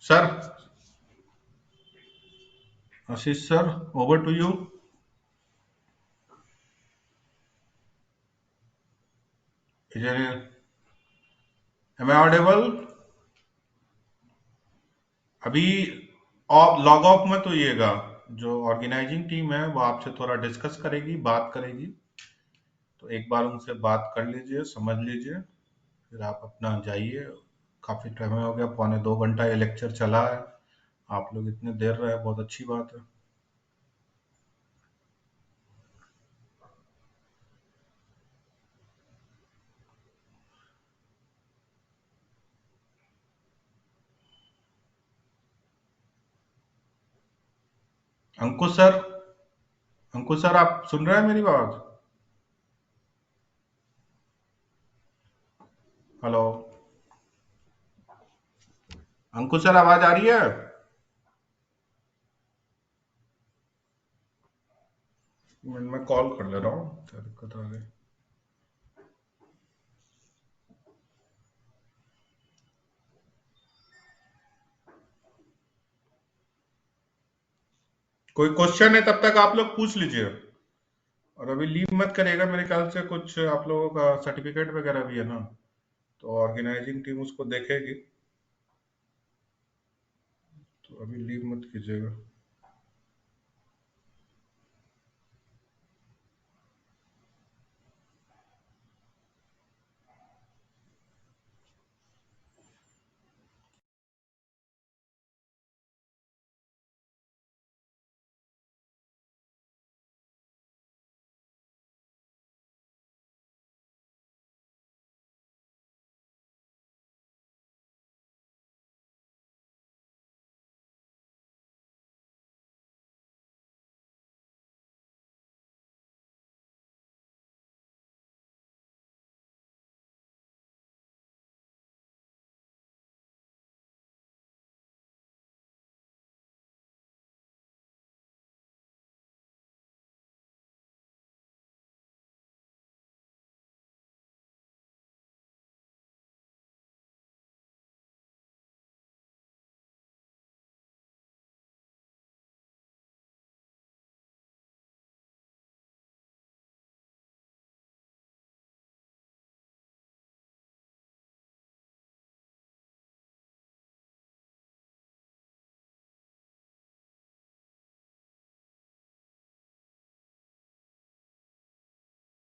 Sir, Ashish sir, over to you. Am I audible? अभी लॉग ऑफ मत होइएगा. जो ऑर्गेनाइजिंग टीम है वो आपसे थोड़ा डिस्कस करेगी, बात करेगी. तो एक बार उनसे बात कर लीजिए, समझ लीजिए, फिर आप अपना जाइए. काफी टाइम हो गया, 1.25 घंटा ये लेक्चर चला है. आप लोग इतने देर रहे, बहुत अच्छी बात है. अंकुश सर, अंकुश सर, आप सुन रहे हैं मेरी बात? हेलो अंकुश सर, आवाज आ रही है? मैं कॉल कर ले रहा हूँ, क्या दिक्कत आ गई? कोई क्वेश्चन है तब तक आप लोग पूछ लीजिए. और अभी लीव मत करिएगा, मेरे ख्याल से कुछ आप लोगों का सर्टिफिकेट वगैरह भी है ना, तो ऑर्गेनाइजिंग टीम उसको देखेगी. तो अभी लीव मत कीजिएगा.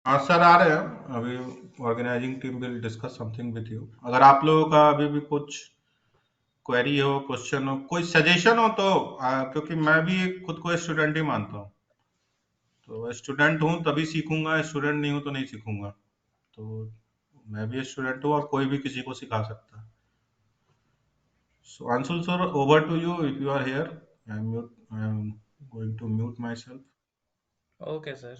हाँ सर, आ रहे हैं. अभी organising team will discuss something with you. अगर आप लोगों का अभी भी कुछ क्वेरी हो, क्वेश्चन हो, कोई सजेशन हो तो क्योंकि मैं भी खुद को स्टूडेंट ही मानता हूँ. तो स्टूडेंट हूँ तभी सीखूंगा, स्टूडेंट नहीं हूँ तो नहीं सीखूंगा. तो मैं भी स्टूडेंट हूँ और कोई भी किसी को सिखा सकता है. So Anshul sir, over to you if you are here. I am going to mute myself. Okay, sir.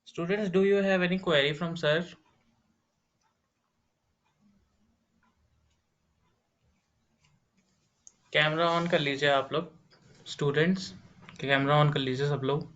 Students, do you have any query from sir? Camera on कर लीजिए आप लोग, स्टूडेंट्स कैमरा ऑन कर लीजिए सब लोग.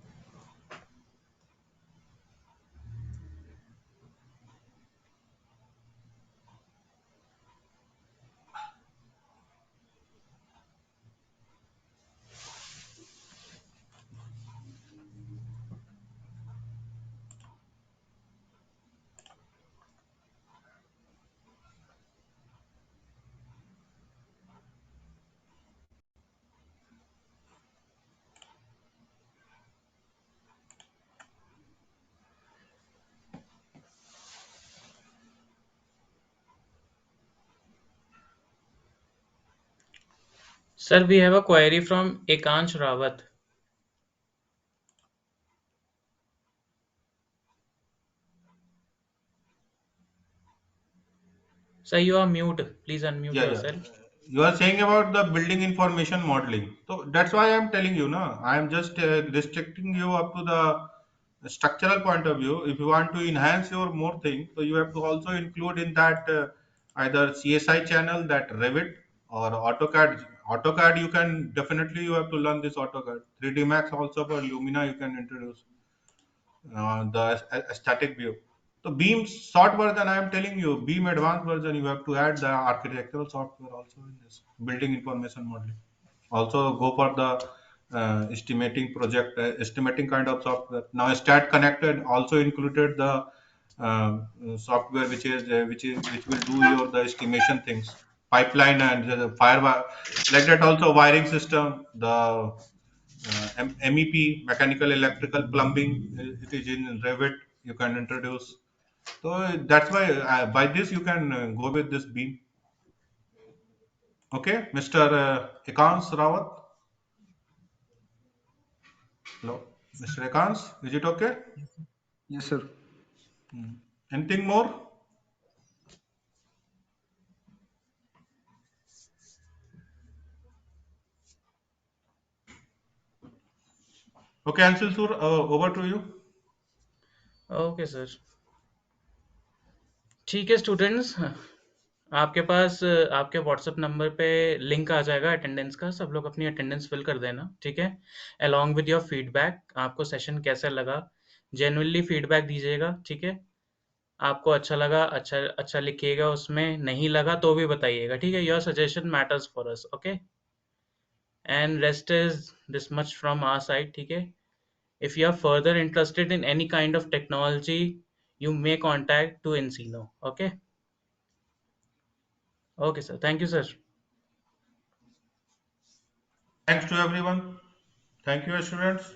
Sir, we have a query from Ekansh Rawat. Sir, you are mute. Please unmute Yeah. yourself. You are saying about the building information modeling. So that's why I am telling you, no. I am just restricting you up to the structural point of view. If you want to enhance your more thing, so you have to also include in that either CSI channel, that Revit or AutoCAD. AutoCAD, you can definitely you have to learn this AutoCAD. 3D Max also for Lumina you can introduce the static view. So Beam short version, I am telling you, Beam advanced version, you have to add the architectural software also in this building information modeling. Also go for the estimating project, estimating kind of software. Now Stat Connected also included the software which will do your the estimation things, pipeline and the like that. Also wiring system, the MEP, mechanical, electrical, plumbing, it is in Revit. You can introduce. So that's why by this you can go with this beam. Okay, Mr. Ekans Rawat. Hello, Mr. Ekans, is it okay? Yes, sir. Anything more? Okay, Anshul Sur, over to you. Okay sir. ठीक है students, आपके पास आपके WhatsApp number पे link आ जाएगा attendance का. सब लोग अपनी अटेंडेंस फिल कर देना, ठीक है, अलॉन्ग विद योर फीडबैक. आपको सेशन कैसा लगा, जेन्युइनली फीडबैक दीजिएगा, ठीक है. आपको अच्छा लगा, अच्छा अच्छा लिखिएगा उसमें, नहीं लगा तो भी बताइएगा, ठीक है. Your suggestion matters for us, okay. And rest is this much from our side, ठीक है. If you are further interested in any kind of technology, you may contact to Encino. Okay. Okay, sir. Thank you, sir. Thanks to everyone. Thank you, students.